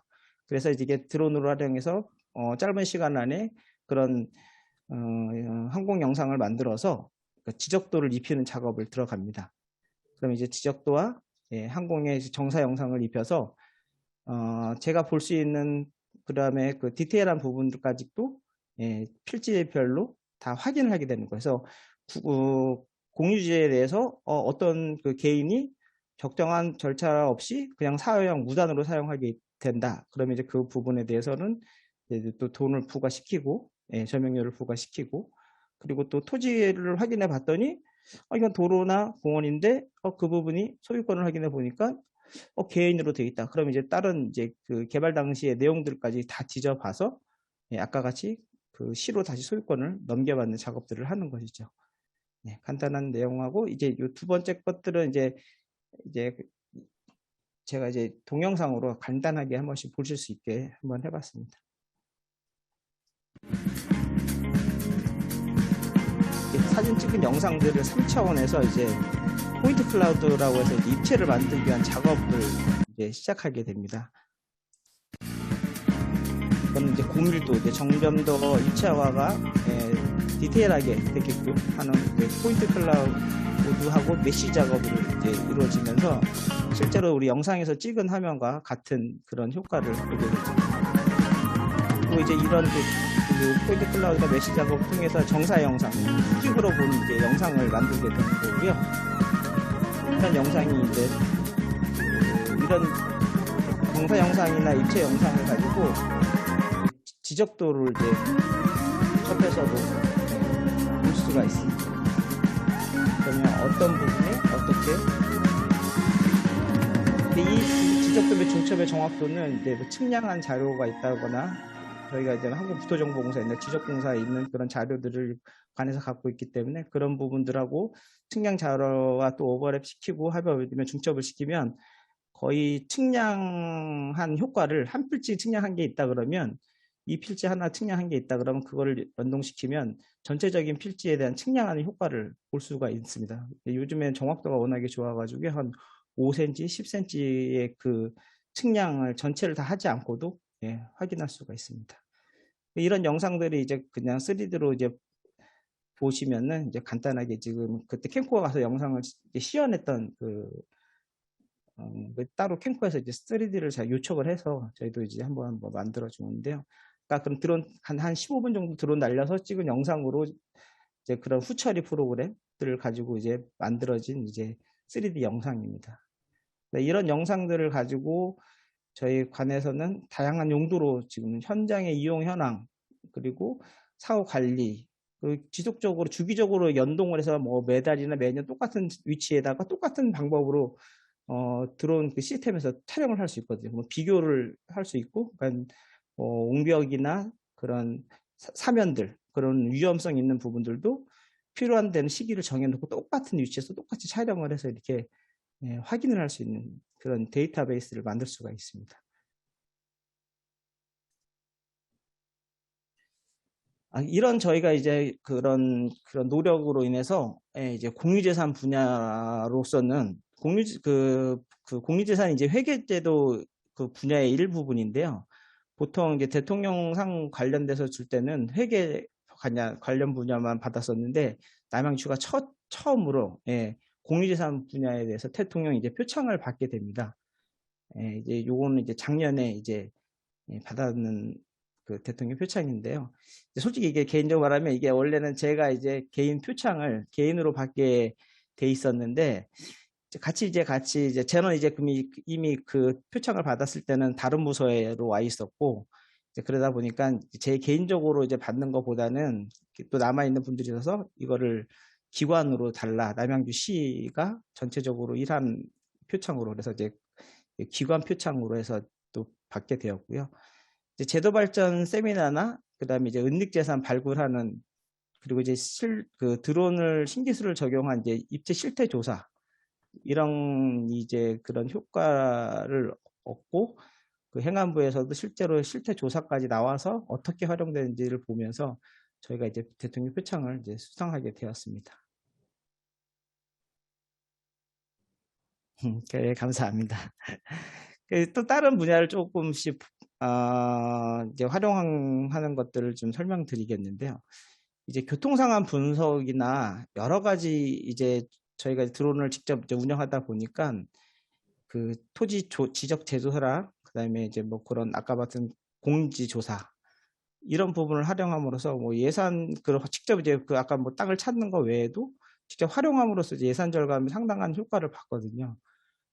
그래서 이게 드론으로 활용해서 짧은 시간 안에 그런 항공 영상을 만들어서 지적도를 입히는 작업을 들어갑니다. 그럼 이제 지적도와 항공의 정사 영상을 입혀서 제가 볼 수 있는 그다음에 그 디테일한 부분들까지도 필지별로 다 확인을 하게 되는 거예요. 그래서 공유지에 대해서 어떤 그 개인이 적정한 절차 없이 그냥 사용 무단으로 사용하게 된다. 그러면 이제 그 부분에 대해서는 이제 또 돈을 부과시키고 점용료를 부과시키고 그리고 또 토지를 확인해 봤더니 이건 도로나 공원인데 그 부분이 소유권을 확인해 보니까 개인으로 되어 있다. 그러면 이제 다른 이제 그 개발 당시의 내용들까지 다 뒤져봐서 아까 같이 그 시로 다시 소유권을 넘겨받는 작업들을 하는 것이죠. 간단한 내용하고 이제 이 두 번째 것들은 이제 제가 이제 동영상으로 간단하게 한 번씩 보실 수 있게 한번 해봤습니다. 사진 찍은 영상들을 3차원에서 이제 포인트 클라우드라고 해서 입체를 만들기 위한 작업을 이제 시작하게 됩니다. 이건 이제 고밀도, 이제 점점 더 입체화가 디테일하게 되게끔 하는 포인트 클라우드하고 메시 작업으로 이제 이루어지면서 실제로 우리 영상에서 찍은 화면과 같은 그런 효과를 보게 되죠. 그리고 이제 이런 그 포인트 클라우드가 메시 작업을 통해서 정사 영상, 수직으로 본 이제 영상을 만들게 되는 거고요. 이런 영상이 이제 이런 정사 영상이나 입체 영상을 가지고 지적도를 이제 접해서도 볼 수가 있습니다. 그러면 어떤 부분에 어떻게 이 지적도 및 중첩의 정확도는 이제 측량한 자료가 있다거나 저희가 이제 한국국토정보공사에 지적공사에 있는 그런 자료들을 관해서 갖고 있기 때문에 그런 부분들하고 측량 자료와 또 오버랩 시키고 합의를 중첩을 시키면 거의 측량한 효과를 한 필지 측량한 게 있다 그러면 이 필지 하나 측량한 게 있다 그러면 그거를 연동시키면 전체적인 필지에 대한 측량하는 효과를 볼 수가 있습니다. 요즘엔 정확도가 워낙에 좋아가지고 한 5cm, 10cm의 그 측량을 전체를 다 하지 않고도 확인할 수가 있습니다. 이런 영상들이 이제 그냥 3D로 이제 보시면은 이제 간단하게 지금 그때 캠코가 가서 영상을 시연했던 따로 캠코에서 이제 3D를 잘 요청을 해서 저희도 이제 한번 만들어 주는데요. 그러니까 그럼 드론 한 15분 정도 드론 날려서 찍은 영상으로 이제 그런 후처리 프로그램들을 가지고 이제 만들어진 이제 3D 영상입니다. 이런 영상들을 가지고 저희 관에서는 다양한 용도로 지금 현장의 이용 현황 그리고 사후 관리 지속적으로 주기적으로 연동을 해서 뭐 매달이나 매년 똑같은 위치에다가 똑같은 방법으로 드론 그 시스템에서 촬영을 할 수 있거든요. 뭐 비교를 할 수 있고, 그러니까 옹벽이나 그런 사면들, 그런 위험성 있는 부분들도 필요한 데는 시기를 정해놓고 똑같은 위치에서 똑같이 촬영을 해서 이렇게 확인을 할 수 있는 그런 데이터베이스를 만들 수가 있습니다. 이런 저희가 이제 그런 노력으로 인해서 이제 공유재산 분야로서는 공유재산이 이제 회계제도 그 분야의 일부분인데요. 보통 이제 대통령상 관련돼서 줄 때는 회계 관련 분야만 받았었는데 남양주가 처음으로 공유재산 분야에 대해서 대통령 이제 표창을 받게 됩니다. 이제 요거는 이제 작년에 이제 받았는 그 대통령 표창인데요. 솔직히 이게 개인적으로 말하면 이게 원래는 제가 이제 개인 표창을 개인으로 받게 돼 있었는데 같이 이제 저는 이제 이미 그 표창을 받았을 때는 다른 부서로 와 있었고 그러다 보니까 제 개인적으로 이제 받는 것보다는 또 남아 있는 분들이 있어서 이거를 기관으로 달라 남양주시가 전체적으로 일한 표창으로 그래서 이제 기관 표창으로 해서 또 받게 되었고요. 이제 제도 발전 세미나나 그다음에 이제 은닉재산 발굴하는 그리고 이제 그 드론을 신기술을 적용한 이제 입체 실태 조사 이런 이제 그런 효과를 얻고 그 행안부에서도 실제로 실태 조사까지 나와서 어떻게 활용되는지를 보면서 저희가 이제 대통령 표창을 이제 수상하게 되었습니다. 네, 감사합니다. 또 다른 분야를 조금씩 이제 활용하는 것들을 좀 설명드리겠는데요. 이제 교통상황 분석이나 여러 가지 이제 저희가 드론을 직접 이제 운영하다 보니까 그 토지 지적 제조사랑 그다음에 이제 뭐 그런 아까 봤던 공지 조사 이런 부분을 활용함으로써 뭐 예산 직접 이제 그 아까 뭐 땅을 찾는 거 외에도 직접 활용함으로써 이제 예산 절감이 상당한 효과를 봤거든요.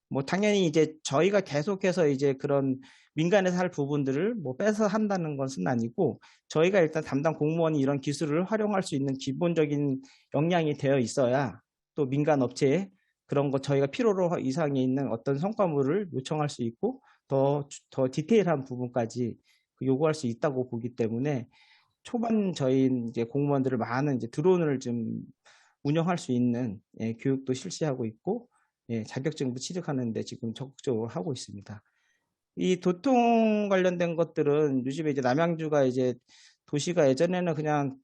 뭐 당연히 이제 저희가 계속해서 이제 그런 민간에서 할 부분들을 뭐 빼서 한다는 것은 아니고 저희가 일단 담당 공무원이 이런 기술을 활용할 수 있는 기본적인 역량이 되어 있어야 또 민간 업체에 그런 거 저희가 필요로 이상에 있는 어떤 성과물을 요청할 수 있고 더 디테일한 부분까지 요구할 수 있다고 보기 때문에 초반 저희 이제 공무원들을 많은 이제 드론을 좀 운영할 수 있는 교육도 실시하고 있고 자격증도 취득하는데 지금 적극적으로 하고 있습니다. 이 도통 관련된 것들은 요즘에 이제 남양주가 이제 도시가 예전에는 그냥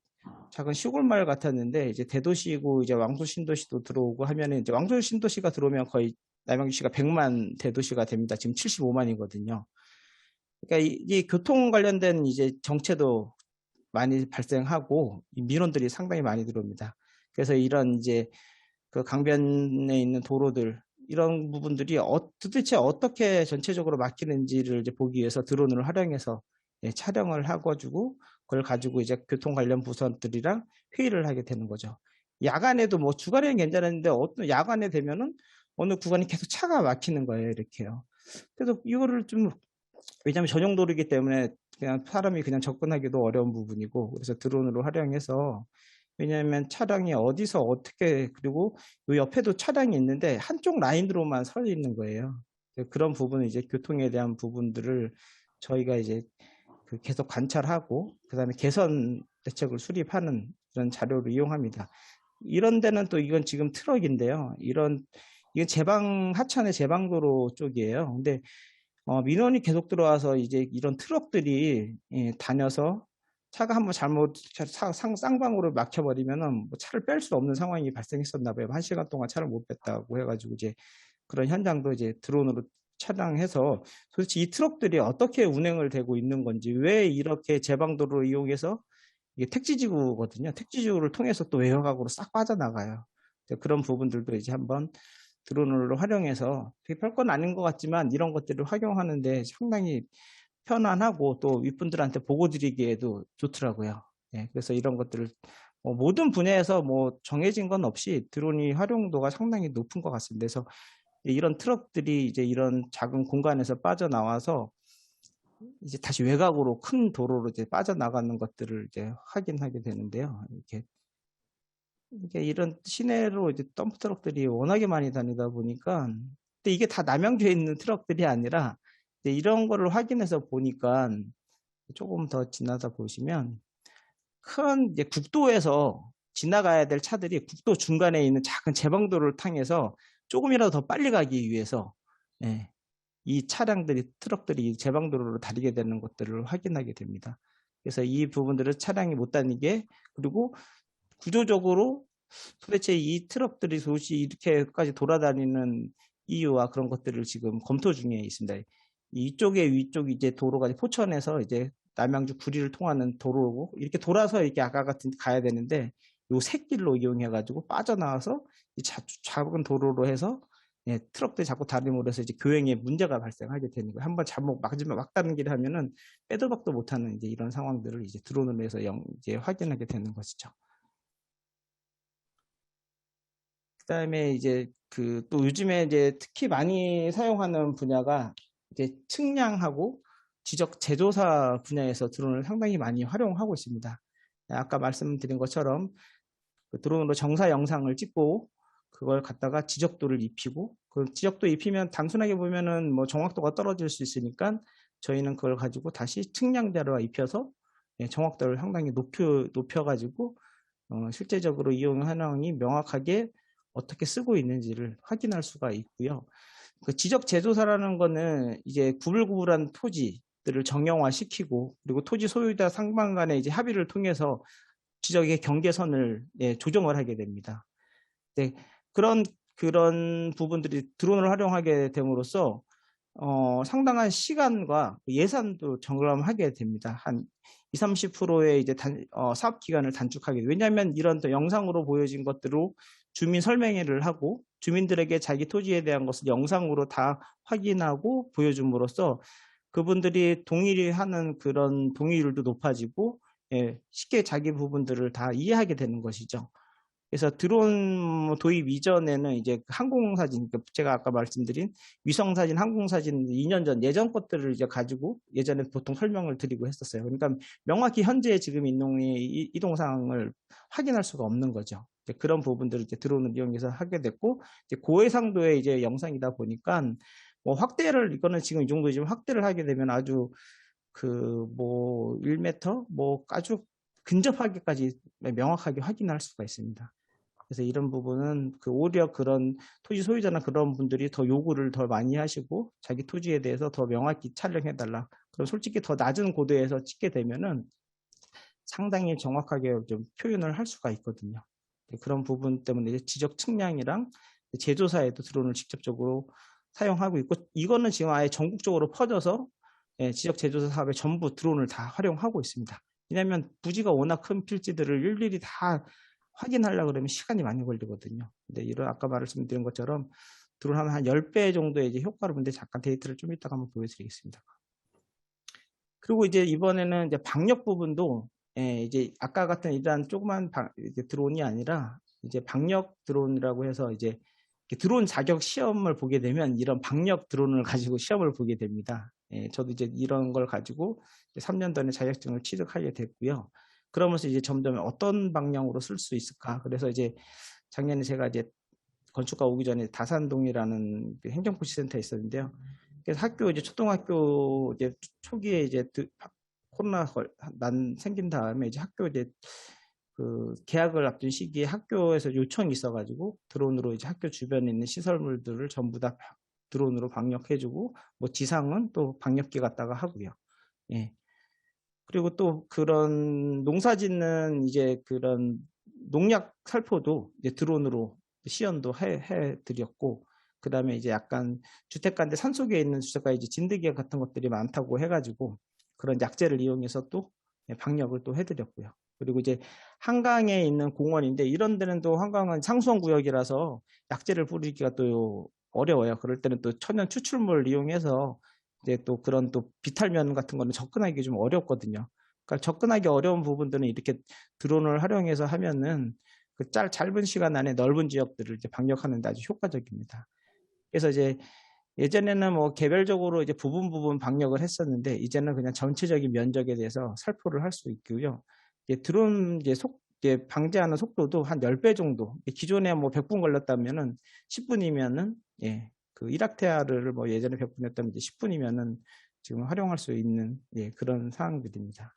작은 시골 마을 같았는데 이제 대도시고 이제 왕수 신도시도 들어오고 하면은 이제 왕수 신도시가 들어오면 거의 남양주시가 100만 대도시가 됩니다. 지금 75만이거든요. 그러니까 이 교통 관련된 이제 정체도 많이 발생하고 이 민원들이 상당히 많이 들어옵니다. 그래서 이런 이제 그 강변에 있는 도로들 이런 부분들이 도대체 어떻게 전체적으로 막히는지를 이제 보기 위해서 드론을 활용해서 촬영을 하고 그걸 가지고 이제 교통 관련 부서들이랑 회의를 하게 되는 거죠. 야간에도 뭐 주간에는 괜찮았는데 어떤 야간에 되면은 어느 구간이 계속 차가 막히는 거예요, 이렇게요. 그래서 이거를 좀 왜냐하면 전용 도로이기 때문에 그냥 사람이 그냥 접근하기도 어려운 부분이고 그래서 드론으로 활용해서 왜냐하면 차량이 어디서 어떻게 그리고 이 옆에도 차량이 있는데 한쪽 라인으로만 서 있는 거예요. 그런 부분은 이제 교통에 대한 부분들을 저희가 이제 계속 관찰하고 그다음에 개선 대책을 수립하는 그런 자료를 이용합니다. 이런 데는 또 이건 지금 트럭인데요. 이건 하천의 제방도로 쪽이에요. 근데 민원이 계속 들어와서 이제 이런 트럭들이 다녀서 차가 한번 잘못 쌍방으로 막혀버리면은 뭐 차를 뺄 수 없는 상황이 발생했었나 봐요. 1시간 동안 차를 못 뺐다고 해가지고 이제 그런 현장도 이제 드론으로 촬영해서 도대체 이 트럭들이 어떻게 운행을 되고 있는 건지 왜 이렇게 제방도로를 이용해서 이게 택지지구거든요. 택지지구를 통해서 또 외곽으로 싹 빠져나가요. 그런 부분들도 이제 한번 드론을 활용해서 되게 별건 아닌 것 같지만 이런 것들을 활용하는데 상당히 편안하고 또 윗분들한테 보고 드리기에도 좋더라고요. 그래서 이런 것들을 모든 분야에서 뭐 정해진 건 없이 드론이 활용도가 상당히 높은 것 같습니다. 그래서 이런 트럭들이 이제 이런 작은 공간에서 빠져나와서 이제 다시 외곽으로 큰 도로로 이제 빠져나가는 것들을 이제 확인하게 되는데요. 이게 이런 시내로 이제 덤프 트럭들이 워낙에 많이 다니다 보니까, 근데 이게 다 남양주에 있는 트럭들이 아니라 이제 이런 거를 확인해서 보니까 조금 더 지나다 보시면 큰 이제 국도에서 지나가야 될 차들이 국도 중간에 있는 작은 제방도를 통해서 조금이라도 더 빨리 가기 위해서 이 차량들이 트럭들이 제방도로를 다니게 되는 것들을 확인하게 됩니다. 그래서 이 부분들은 차량이 못 다니게, 그리고 구조적으로 도대체 이 트럭들이 도대체 이렇게까지 돌아다니는 이유와 그런 것들을 지금 검토 중에 있습니다. 이쪽에 위쪽 이제 도로가 포천에서 이제 남양주 구리를 통하는 도로고, 이렇게 돌아서 이렇게 아까 같은 가야 되는데 요 새길로 이용해가지고 빠져나와서 이 작은 도로로 해서 트럭들이 자꾸 다림으로 해서 이제 교행에 문제가 발생하게 되는 거예요. 한번 잘못 막다른 길을 하면은 빼도 박도 못하는 이제 이런 상황들을 이제 드론으로 해서 이제 확인하게 되는 것이죠. 그다음에 이제 또 요즘에 이제 특히 많이 사용하는 분야가 이제 측량하고 지적 제조사 분야에서 드론을 상당히 많이 활용하고 있습니다. 아까 말씀드린 것처럼 그 드론으로 정사 영상을 찍고 그걸 갖다가 지적도를 입히고, 그 지적도 입히면 단순하게 보면은 뭐 정확도가 떨어질 수 있으니까 저희는 그걸 가지고 다시 측량 자료와 입혀서 정확도를 상당히 높여가지고 실제적으로 이용 현황이 명확하게 어떻게 쓰고 있는지를 확인할 수가 있고요. 그 지적 제조사라는 거는 이제 구불구불한 토지들을 정형화시키고, 그리고 토지 소유자 상방 간의 이제 합의를 통해서 지적의 경계선을 조정을 하게 됩니다. 그런 부분들이 드론을 활용하게 됨으로써 상당한 시간과 예산도 절감하게 됩니다. 한 20-30%의 이제 사업 기간을 단축하게 돼요. 왜냐하면 이런 또 영상으로 보여진 것들로 주민 설명회를 하고 주민들에게 자기 토지에 대한 것을 영상으로 다 확인하고 보여줌으로써 그분들이 동의하는 그런 동의율도 높아지고 쉽게 자기 부분들을 다 이해하게 되는 것이죠. 그래서 드론 도입 이전에는 이제 항공사진, 제가 아까 말씀드린 위성사진, 항공사진 2년 전 예전 것들을 이제 가지고 예전에 보통 설명을 드리고 했었어요. 그러니까 명확히 현재 지금 이동상을 확인할 수가 없는 거죠. 그런 부분들을 이제 드론을 이용해서 하게 됐고, 이제 고해상도의 이제 영상이다 보니까 뭐 확대를, 이거는 지금 이 정도지만 확대를 하게 되면 아주 뭐 1m 뭐 아주 근접하게까지 명확하게 확인할 수가 있습니다. 그래서 이런 부분은 오히려 그런 토지 소유자나 그런 분들이 더 요구를 더 많이 하시고 자기 토지에 대해서 더 명확히 촬영해달라. 그럼 솔직히 더 낮은 고도에서 찍게 되면은 상당히 정확하게 좀 표현을 할 수가 있거든요. 그런 부분 때문에 이제 지적 측량이랑 제조사에도 드론을 직접적으로 사용하고 있고, 이거는 지금 아예 전국적으로 퍼져서 지적 제조사 사업에 전부 드론을 다 활용하고 있습니다. 왜냐하면 부지가 워낙 큰 필지들을 일일이 다 확인하려고 그러면 시간이 많이 걸리거든요. 근데 이런 아까 말씀드린 것처럼 드론 하면 한 10배 정도의 이제 효과를 보는데 잠깐 데이터를 좀 이따가 한번 보여드리겠습니다. 그리고 이제 이번에는 이제 방역 부분도 이제 아까 같은 이런 조그만 이제 드론이 아니라 이제 방역 드론이라고 해서 이제 드론 자격 시험을 보게 되면 이런 방역 드론을 가지고 시험을 보게 됩니다. 저도 이제 이런 걸 가지고 3년 전에 자격증을 취득하게 됐고요. 그러면서 이제 점점 어떤 방향으로 쓸 수 있을까. 그래서 이제 작년에 제가 이제 건축가 오기 전에 다산동이라는 행정복지센터에 있었는데요. 그래서 학교 이제 초등학교 이제 초기에 이제 코로나 생긴 다음에 이제 학교 이제 개학을 앞둔 시기에 학교에서 요청이 있어가지고 드론으로 이제 학교 주변에 있는 시설물들을 전부 다 드론으로 방역해주고, 뭐 지상은 또 방역기 갖다가 하고요. 그리고 또 그런 농사짓는 이제 그런 농약 살포도 이제 드론으로 시연도 해드렸고, 그 다음에 이제 약간 주택가인데 산속에 있는 주택가 이제 진드기 같은 것들이 많다고 해가지고 그런 약재를 이용해서 또 방역을 또 해드렸고요. 그리고 이제 한강에 있는 공원인데 이런 데는 또 한강은 상수원 구역이라서 약재를 뿌리기가 또 어려워요. 그럴 때는 또 천연 추출물을 이용해서 이제 또 그런 또 비탈면 같은 거는 접근하기 좀 어렵거든요. 그러니까 접근하기 어려운 부분들은 이렇게 드론을 활용해서 하면은 그 짧은 시간 안에 넓은 지역들을 이제 방역하는 데 아주 효과적입니다. 그래서 이제 예전에는 뭐 개별적으로 이제 부분 방역을 했었는데 이제는 그냥 전체적인 면적에 대해서 살포를 할 수 있고요. 이제 드론 이제 방제하는 속도도 한 10배 정도. 기존에 뭐 100분 걸렸다면은 10분이면은 그 일학테아를 뭐 예전에 100분이었다면 이제 10분이면은 지금 활용할 수 있는 그런 사항들입니다.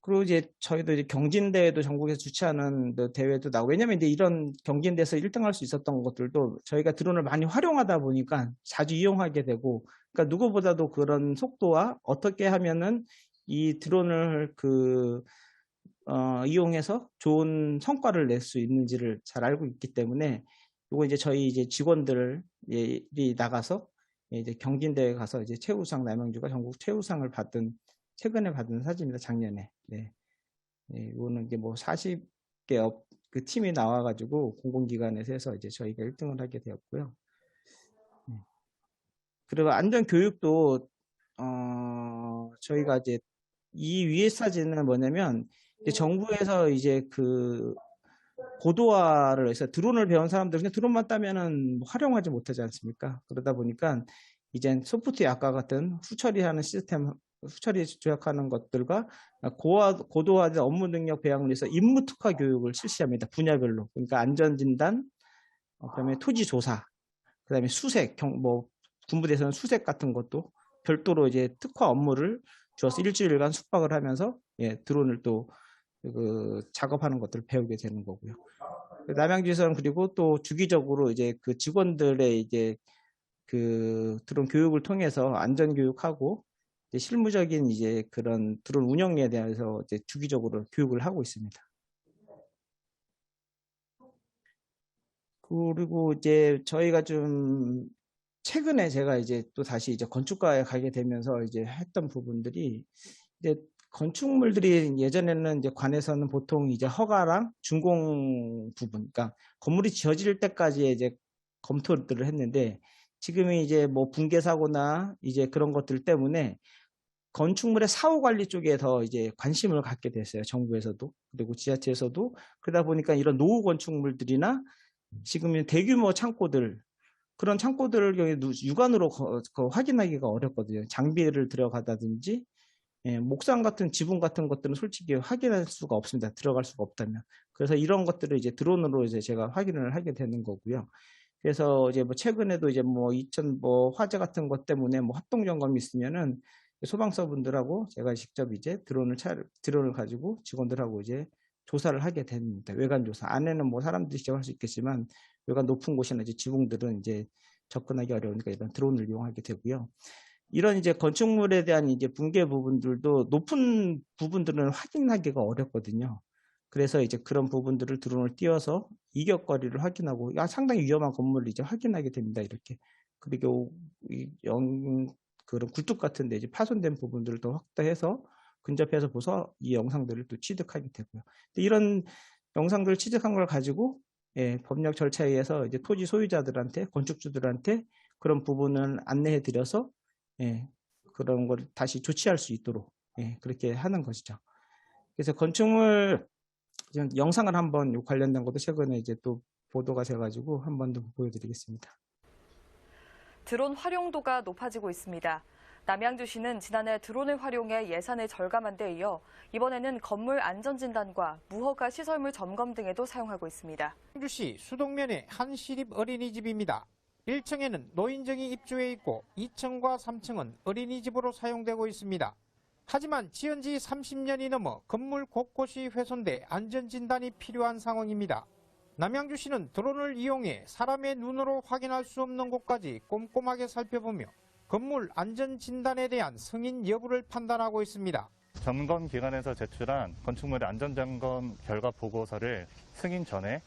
그리고 이제 저희도 이제 경진대회도 전국에서 주최하는 대회도 나오고, 왜냐면 이제 이런 경진대에서 1등 할 수 있었던 것들도 저희가 드론을 많이 활용하다 보니까 자주 이용하게 되고, 그러니까 누구보다도 그런 속도와 어떻게 하면은 이 드론을 이용해서 좋은 성과를 낼 수 있는지를 잘 알고 있기 때문에, 이거 이제 저희 이제 직원들이 나가서 이제 경진대회 가서 이제 최우상 남양주가 전국 최우상을 최근에 받은 사진입니다. 작년에. 이거는 이제 뭐 40개 그 팀이 나와가지고 공공기관에서 해서 이제 저희가 1등을 하게 되었고요. 그리고 안전교육도, 저희가 이제 이 위에 사진은 뭐냐면, 이제 정부에서 이제 그 고도화를 해서 드론을 배운 사람들, 그냥 드론만 따면은 활용하지 못하지 않습니까? 그러다 보니까 이젠 소프트웨어 아까 같은 후처리하는 시스템, 후처리 조약하는 것들과 고도화된 업무 능력 배양을 위해서 임무 특화 교육을 실시합니다. 분야별로. 그러니까 안전진단, 그다음에 토지 조사, 그다음에 수색, 뭐 군부대에서는 수색 같은 것도 별도로 이제 특화 업무를 주어서 일주일간 숙박을 하면서 드론을 또 작업하는 것들을 배우게 되는 거고요. 남양주에서는 그리고 또 주기적으로 이제 그 직원들의 이제 그 드론 교육을 통해서 안전 교육하고 이제 실무적인 이제 그런 드론 운영에 대해서 이제 주기적으로 교육을 하고 있습니다. 그리고 이제 저희가 좀 최근에 제가 이제 또 다시 이제 건축가에 가게 되면서 이제 했던 부분들이, 이제 건축물들이 예전에는 이제 관에서는 보통 이제 허가랑 준공 부분, 그러니까 건물이 지어질 때까지 이제 검토들을 했는데, 지금은 이제 뭐 붕괴 사고나 이제 그런 것들 때문에 건축물의 사후 관리 쪽에 더 이제 관심을 갖게 됐어요. 정부에서도, 그리고 지자체에서도. 그러다 보니까 이런 노후 건축물들이나 지금 대규모 창고들, 그런 창고들을 육안으로 확인하기가 어렵거든요. 장비를 들어가다든지, 목상 같은 지붕 같은 것들은 솔직히 확인할 수가 없습니다. 들어갈 수가 없다면. 그래서 이런 것들을 이제 드론으로 이제 제가 확인을 하게 되는 거고요. 그래서 이제 뭐 최근에도 이제 뭐 화재 같은 것 때문에 뭐 합동 점검이 있으면은 소방서분들하고 제가 직접 이제 드론을 가지고 직원들하고 이제 조사를 하게 됩니다. 외관 조사. 안에는 뭐 사람들이 직접 할 수 있겠지만 외관 높은 곳이나 이제 지붕들은 이제 접근하기 어려우니까 이런 드론을 이용하게 되고요. 이런 이제 건축물에 대한 이제 붕괴 부분들도 높은 부분들은 확인하기가 어렵거든요. 그래서 이제 그런 부분들을 드론을 띄워서 이격거리를 확인하고, 상당히 위험한 건물을 이제 확인하게 됩니다. 이렇게. 그리고 그런 굴뚝 같은데 이제 파손된 부분들을 더 확대해서 근접해서 보서 이 영상들을 또 취득하게 되고요. 이런 영상들을 취득한 걸 가지고 법령 절차에 의해서 이제 토지 소유자들한테, 건축주들한테 그런 부분을 안내해 드려서 그런 걸 다시 조치할 수 있도록 그렇게 하는 것이죠. 그래서 건축물 영상을 한번 관련된 것도 최근에 이제 또 보도가 돼가지고 한 번 더 보여드리겠습니다. 드론 활용도가 높아지고 있습니다. 남양주시는 지난해 드론을 활용해 예산을 절감한 데 이어 이번에는 건물 안전진단과 무허가 시설물 점검 등에도 사용하고 있습니다. 남양주시 수동면의 한 시립 어린이집입니다. 1층에는 노인정이 입주해 있고 2층과 3층은 어린이집으로 사용되고 있습니다. 하지만 지은 지 30년이 넘어 건물 곳곳이 훼손돼 안전진단이 필요한 상황입니다. 남양주시는 드론을 이용해 사람의 눈으로 확인할 수 없는 곳까지 꼼꼼하게 살펴보며 건물 안전진단에 대한 승인 여부를 판단하고 있습니다. 점검기관에서 제출한 건축물의 안전점검 결과 보고서를 승인 전에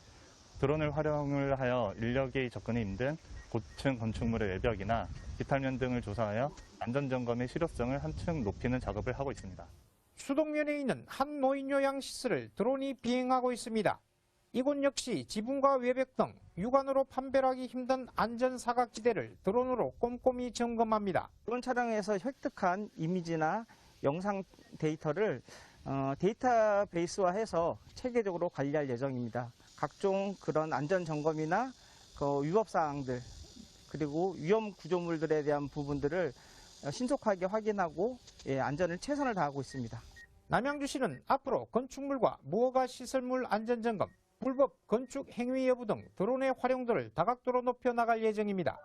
드론을 활용을 하여 인력이 접근이 힘든 고층 건축물의 외벽이나 기탈면 등을 조사하여 안전점검의 실효성을 한층 높이는 작업을 하고 있습니다. 수동면에 있는 한 노인요양시설을 드론이 비행하고 있습니다. 이곳 역시 지붕과 외벽 등 육안으로 판별하기 힘든 안전사각지대를 드론으로 꼼꼼히 점검합니다. 드론 촬영에서 획득한 이미지나 영상 데이터를 데이터베이스화해서 체계적으로 관리할 예정입니다. 각종 그런 안전 점검이나 그 위법 사항들 그리고 위험 구조물들에 대한 부분들을 신속하게 확인하고 안전을 최선을 다하고 있습니다. 남양주시는 앞으로 건축물과 무허가 시설물 안전점검, 불법 건축 행위 여부 등 드론의 활용도를 다각도로 높여 나갈 예정입니다.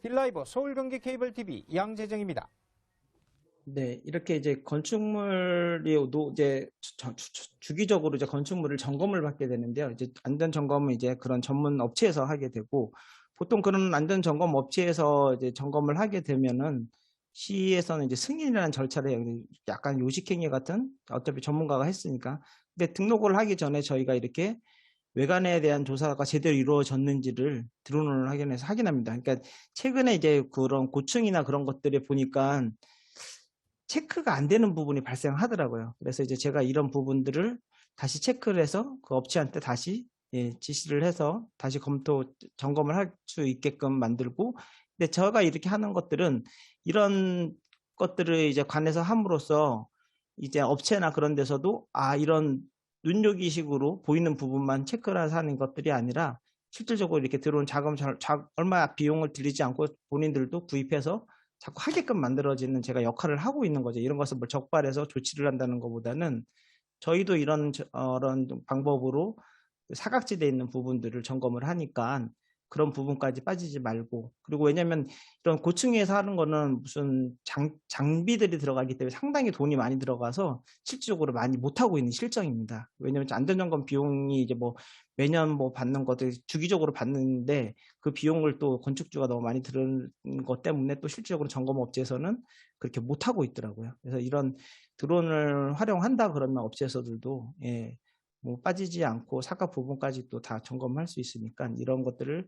딜라이브 서울경기 케이블 TV 양재정입니다. 네, 이렇게 이제 건축물이 이제 주기적으로 이제 건축물을 점검을 받게 되는데요. 이제 안전 점검은 이제 그런 전문 업체에서 하게 되고, 보통 그런 안전 점검 업체에서 이제 점검을 하게 되면은 시에서는 이제 승인이라는 절차를 해요. 약간 요식행위 같은, 어차피 전문가가 했으니까. 근데 등록을 하기 전에 저희가 이렇게 외관에 대한 조사가 제대로 이루어졌는지를 드론을 확인해서 확인합니다. 그러니까 최근에 이제 그런 고층이나 그런 것들에 보니까 체크가 안 되는 부분이 발생하더라고요. 그래서 이제 제가 이런 부분들을 다시 체크를 해서 그 업체한테 다시 지시를 해서 다시 점검을 할 수 있게끔 만들고, 근데 제가 이렇게 하는 것들은 이런 것들을 이제 관해서 함으로써 이제 업체나 그런 데서도 이런 눈요기식으로 보이는 부분만 체크를 해서 하는 것들이 아니라 실질적으로 이렇게 들어온 얼마 비용을 들이지 않고 본인들도 구입해서 자꾸 하게끔 만들어지는 제가 역할을 하고 있는 거죠. 이런 것을 뭐 적발해서 조치를 한다는 것보다는 저희도 이런 방법으로 사각지대에 있는 부분들을 점검을 하니까 그런 부분까지 빠지지 말고, 그리고 왜냐면 이런 고층에서 하는 거는 무슨 장비들이 들어가기 때문에 상당히 돈이 많이 들어가서 실질적으로 많이 못하고 있는 실정입니다. 왜냐면 안전점검 비용이 이제 뭐 매년 뭐 받는 것들 주기적으로 받는데 그 비용을 또 건축주가 너무 많이 들은 것 때문에 또 실질적으로 점검업체에서는 그렇게 못하고 있더라고요. 그래서 이런 드론을 활용한다 그러면 업체에서들도 뭐 빠지지 않고 사각 부분까지 또 다 점검할 수 있으니까 이런 것들을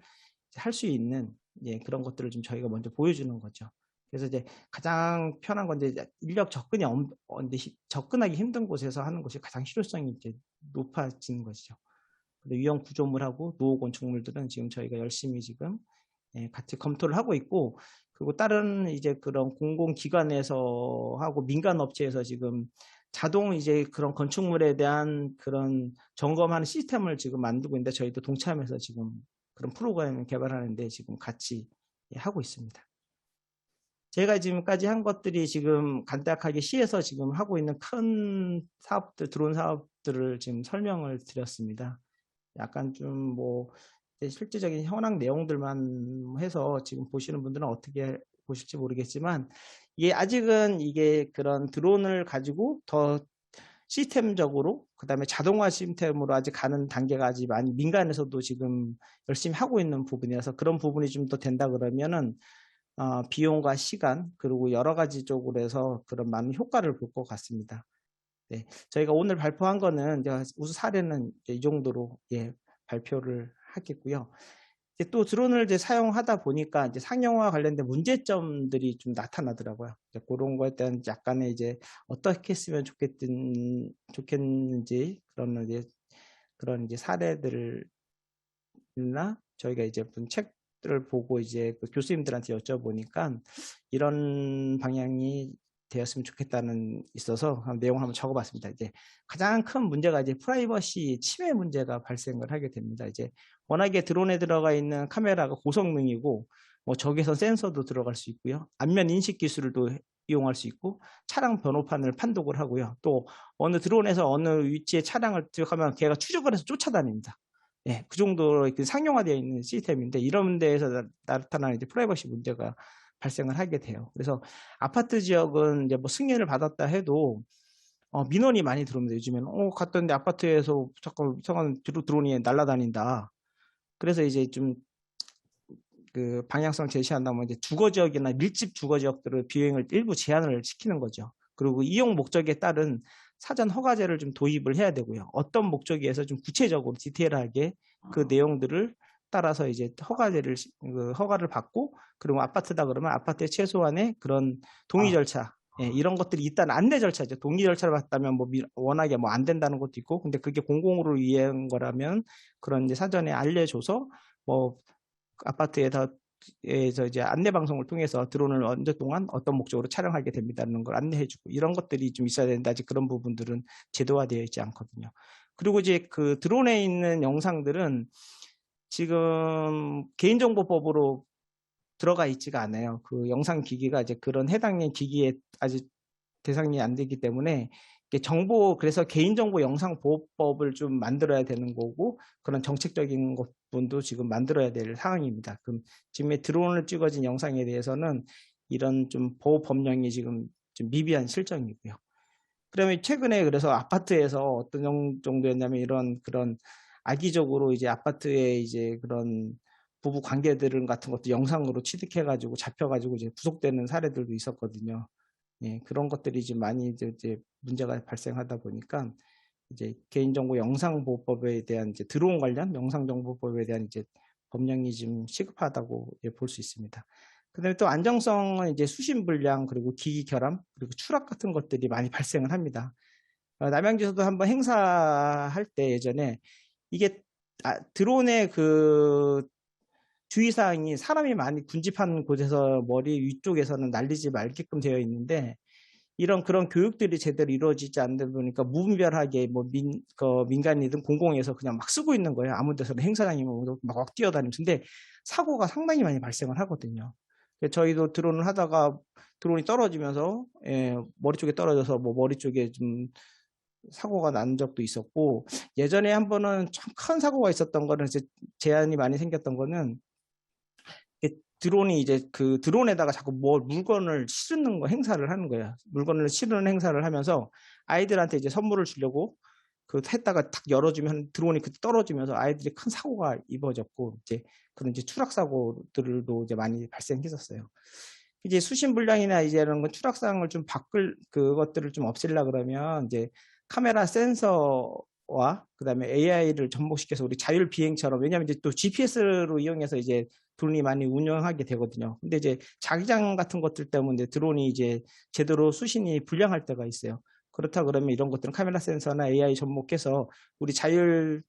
할 수 있는 그런 것들을 좀 저희가 먼저 보여주는 거죠. 그래서 이제 가장 편한 건 이제 인력 접근하기 힘든 곳에서 하는 것이 가장 실효성이 이제 높아지는 것이죠. 근데 위험 구조물하고 노후 건축물들은 지금 저희가 열심히 지금 같이 검토를 하고 있고, 그리고 다른 이제 그런 공공기관에서 하고 민간 업체에서 지금 자동 이제 그런 건축물에 대한 그런 점검하는 시스템을 지금 만들고 있는데 저희도 동참해서 지금 그런 프로그램을 개발하는데 지금 같이 하고 있습니다. 제가 지금까지 한 것들이 지금 간략하게 시에서 지금 하고 있는 큰 사업들, 드론 사업들을 지금 설명을 드렸습니다. 약간 좀 뭐 실질적인 현황 내용들만 해서 지금 보시는 분들은 어떻게 보실지 모르겠지만, 아직은 이게 그런 드론을 가지고 더 시스템적으로, 그 다음에 자동화 시스템으로 아직 가는 단계가 아직 많이 민간에서도 지금 열심히 하고 있는 부분이라서 그런 부분이 좀 더 된다 그러면은, 비용과 시간, 그리고 여러 가지 쪽으로 해서 그런 많은 효과를 볼 것 같습니다. 네. 저희가 오늘 발표한 거는 우수 사례는 이 정도로 발표를 하겠고요. 이제 또 드론을 이제 사용하다 보니까 이제 상용화 관련된 문제점들이 좀 나타나더라고요. 그런 거에 대한 약간의 이제 어떻게 했으면 좋겠는지 그런 이제 사례들이나 저희가 이제 책들을 보고 이제 그 교수님들한테 여쭤보니까 이런 방향이 되었으면 좋겠다는 있어서 내용을 한번 적어봤습니다. 이제 가장 큰 문제가 이제 프라이버시 침해 문제가 발생을 하게 됩니다. 이제 워낙에 드론에 들어가 있는 카메라가 고성능이고 뭐 적외선 센서도 들어갈 수 있고요. 안면 인식 기술도 이용할 수 있고 차량 번호판을 판독을 하고요. 또 어느 드론에서 어느 위치에 차량을 들어가면 걔가 추적을 해서 쫓아다닙니다. 그 정도로 상용화되어 있는 시스템인데 이런 데에서 나타나는 이제 프라이버시 문제가 발생을 하게 돼요. 그래서 아파트 지역은 이제 뭐 승인을 받았다 해도 민원이 많이 들어옵니다. 요즘에는 갔던데 아파트에서 잠깐 이상한 드론이 날아다닌다. 그래서 이제 좀 그 방향성을 제시한다면 이제 주거 지역이나 밀집 주거 지역들을 비행을 일부 제한을 시키는 거죠. 그리고 이용 목적에 따른 사전 허가제를 좀 도입을 해야 되고요. 어떤 목적에서 좀 구체적으로 디테일하게 그 내용들을 따라서 이제 허가를 받고, 그리고 아파트다 그러면 아파트의 최소한의 그런 동의 절차, 이런 것들이 일단 안내 절차죠. 동의 절차를 받다면 뭐 워낙에 뭐 안 된다는 것도 있고, 근데 그게 공공으로 위한 거라면 그런 이제 사전에 알려줘서 뭐 아파트에다 에서 이제 안내 방송을 통해서 드론을 언제 동안 어떤 목적으로 촬영하게 됩니다는 걸 안내해주고 이런 것들이 좀 있어야 되는데 아직 그런 부분들은 제도화되어 있지 않거든요. 그리고 이제 그 드론에 있는 영상들은 지금 개인정보법으로 들어가 있지가 않아요. 그 영상 기기가 이제 그런 해당의 기기에 아직 대상이 안 되기 때문에 그래서 개인정보 영상보호법을 좀 만들어야 되는 거고 그런 정책적인 부분도 지금 만들어야 될 상황입니다. 그럼 지금의 드론을 찍어진 영상에 대해서는 이런 좀 보호 법령이 지금 좀 미비한 실정이고요. 그러면 최근에 그래서 아파트에서 어떤 정도였냐면 그런 악의적으로 이제 아파트에 이제 그런 부부 관계들 같은 것도 영상으로 취득해가지고 잡혀가지고 이제 구속되는 사례들도 있었거든요. 예, 그런 것들이 지금 많이 이제 문제가 발생하다 보니까 이제 개인정보 영상보호법에 대한 이제 드론 관련 영상정보법에 대한 이제 법령이 좀 시급하다고 볼 수 있습니다. 그다음에 또 안정성은 이제 수신 불량 그리고 기기 결함 그리고 추락 같은 것들이 많이 발생을 합니다. 남양주에서도 한번 행사할 때 예전에 이게 드론의 그 주의사항이 사람이 많이 군집한 곳에서 머리 위쪽에서는 날리지 말게끔 되어 있는데 그런 교육들이 제대로 이루어지지 않다 보니까 무분별하게 뭐 민간이든 공공에서 그냥 막 쓰고 있는 거예요. 아무 데서나 행사장이면 막 뛰어다니면서. 근데 사고가 상당히 많이 발생을 하거든요. 저희도 드론을 하다가 드론이 떨어지면서 머리 쪽에 떨어져서 뭐 머리 쪽에 좀 사고가 난 적도 있었고 예전에 한 번은 참 큰 사고가 있었던 거는 제한이 많이 생겼던 거는 드론이 이제 그 드론에다가 자꾸 물건을 실는 거 행사를 하는 거예요. 물건을 실는 행사를 하면서 아이들한테 이제 선물을 주려고 했다가 탁 열어주면 드론이 그때 떨어지면서 아이들이 큰 사고가 입어졌고 이제 그런 이제 추락 사고들도 이제 많이 발생했었어요. 이제 수신 불량이나 이제 이런 건 추락 사항을 좀 그것들을 좀 없애려 그러면 이제 카메라 센서와 그다음에 AI를 접목시켜서 우리 자율 비행처럼 왜냐하면 이제 또 GPS로 이용해서 이제 드론이 많이 운영하게 되거든요. 근데 이제 자기장 같은 것들 때문에 드론이 이제 제대로 수신이 불량할 때가 있어요. 그렇다 그러면 이런 것들은 카메라 센서나 AI 접목해서 우리 자율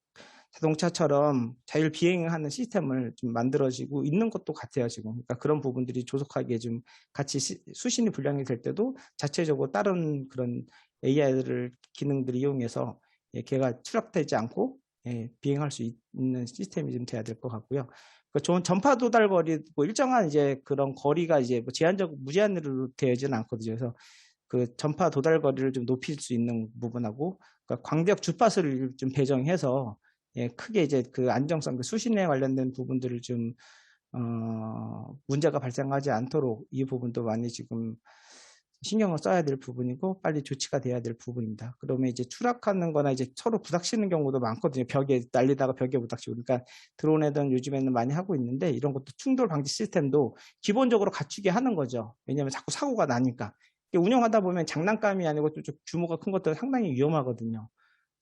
자동차처럼 자율 비행하는 시스템을 좀 만들어지고 있는 것도 같아요, 지금. 그러니까 그런 부분들이 조속하게 좀 같이 수신이 불량이 될 때도 자체적으로 다른 그런 AI를 기능들을 이용해서 걔가 추락되지 않고 비행할 수 있는 시스템이 좀 돼야 될 것 같고요. 좋은 전파 도달 거리, 뭐 일정한 이제 그런 거리가 이제 뭐 무제한으로 되어지는 않거든요. 그래서 그 전파 도달 거리를 좀 높일 수 있는 부분하고, 그러니까 광대역 주파수를 좀 배정해서 크게 이제 그 안정성, 그 수신에 관련된 부분들을 좀 문제가 발생하지 않도록 이 부분도 많이 지금 신경을 써야 될 부분이고 빨리 조치가 돼야 될 부분입니다. 그러면 이제 추락하는 거나 이제 서로 부닥치는 경우도 많거든요. 벽에 날리다가 벽에 부닥치고. 그러니까 드론에든 요즘에는 많이 하고 있는데 이런 것도 충돌 방지 시스템도 기본적으로 갖추게 하는 거죠. 왜냐하면 자꾸 사고가 나니까. 운영하다 보면 장난감이 아니고 좀 규모가 큰 것들은 상당히 위험하거든요.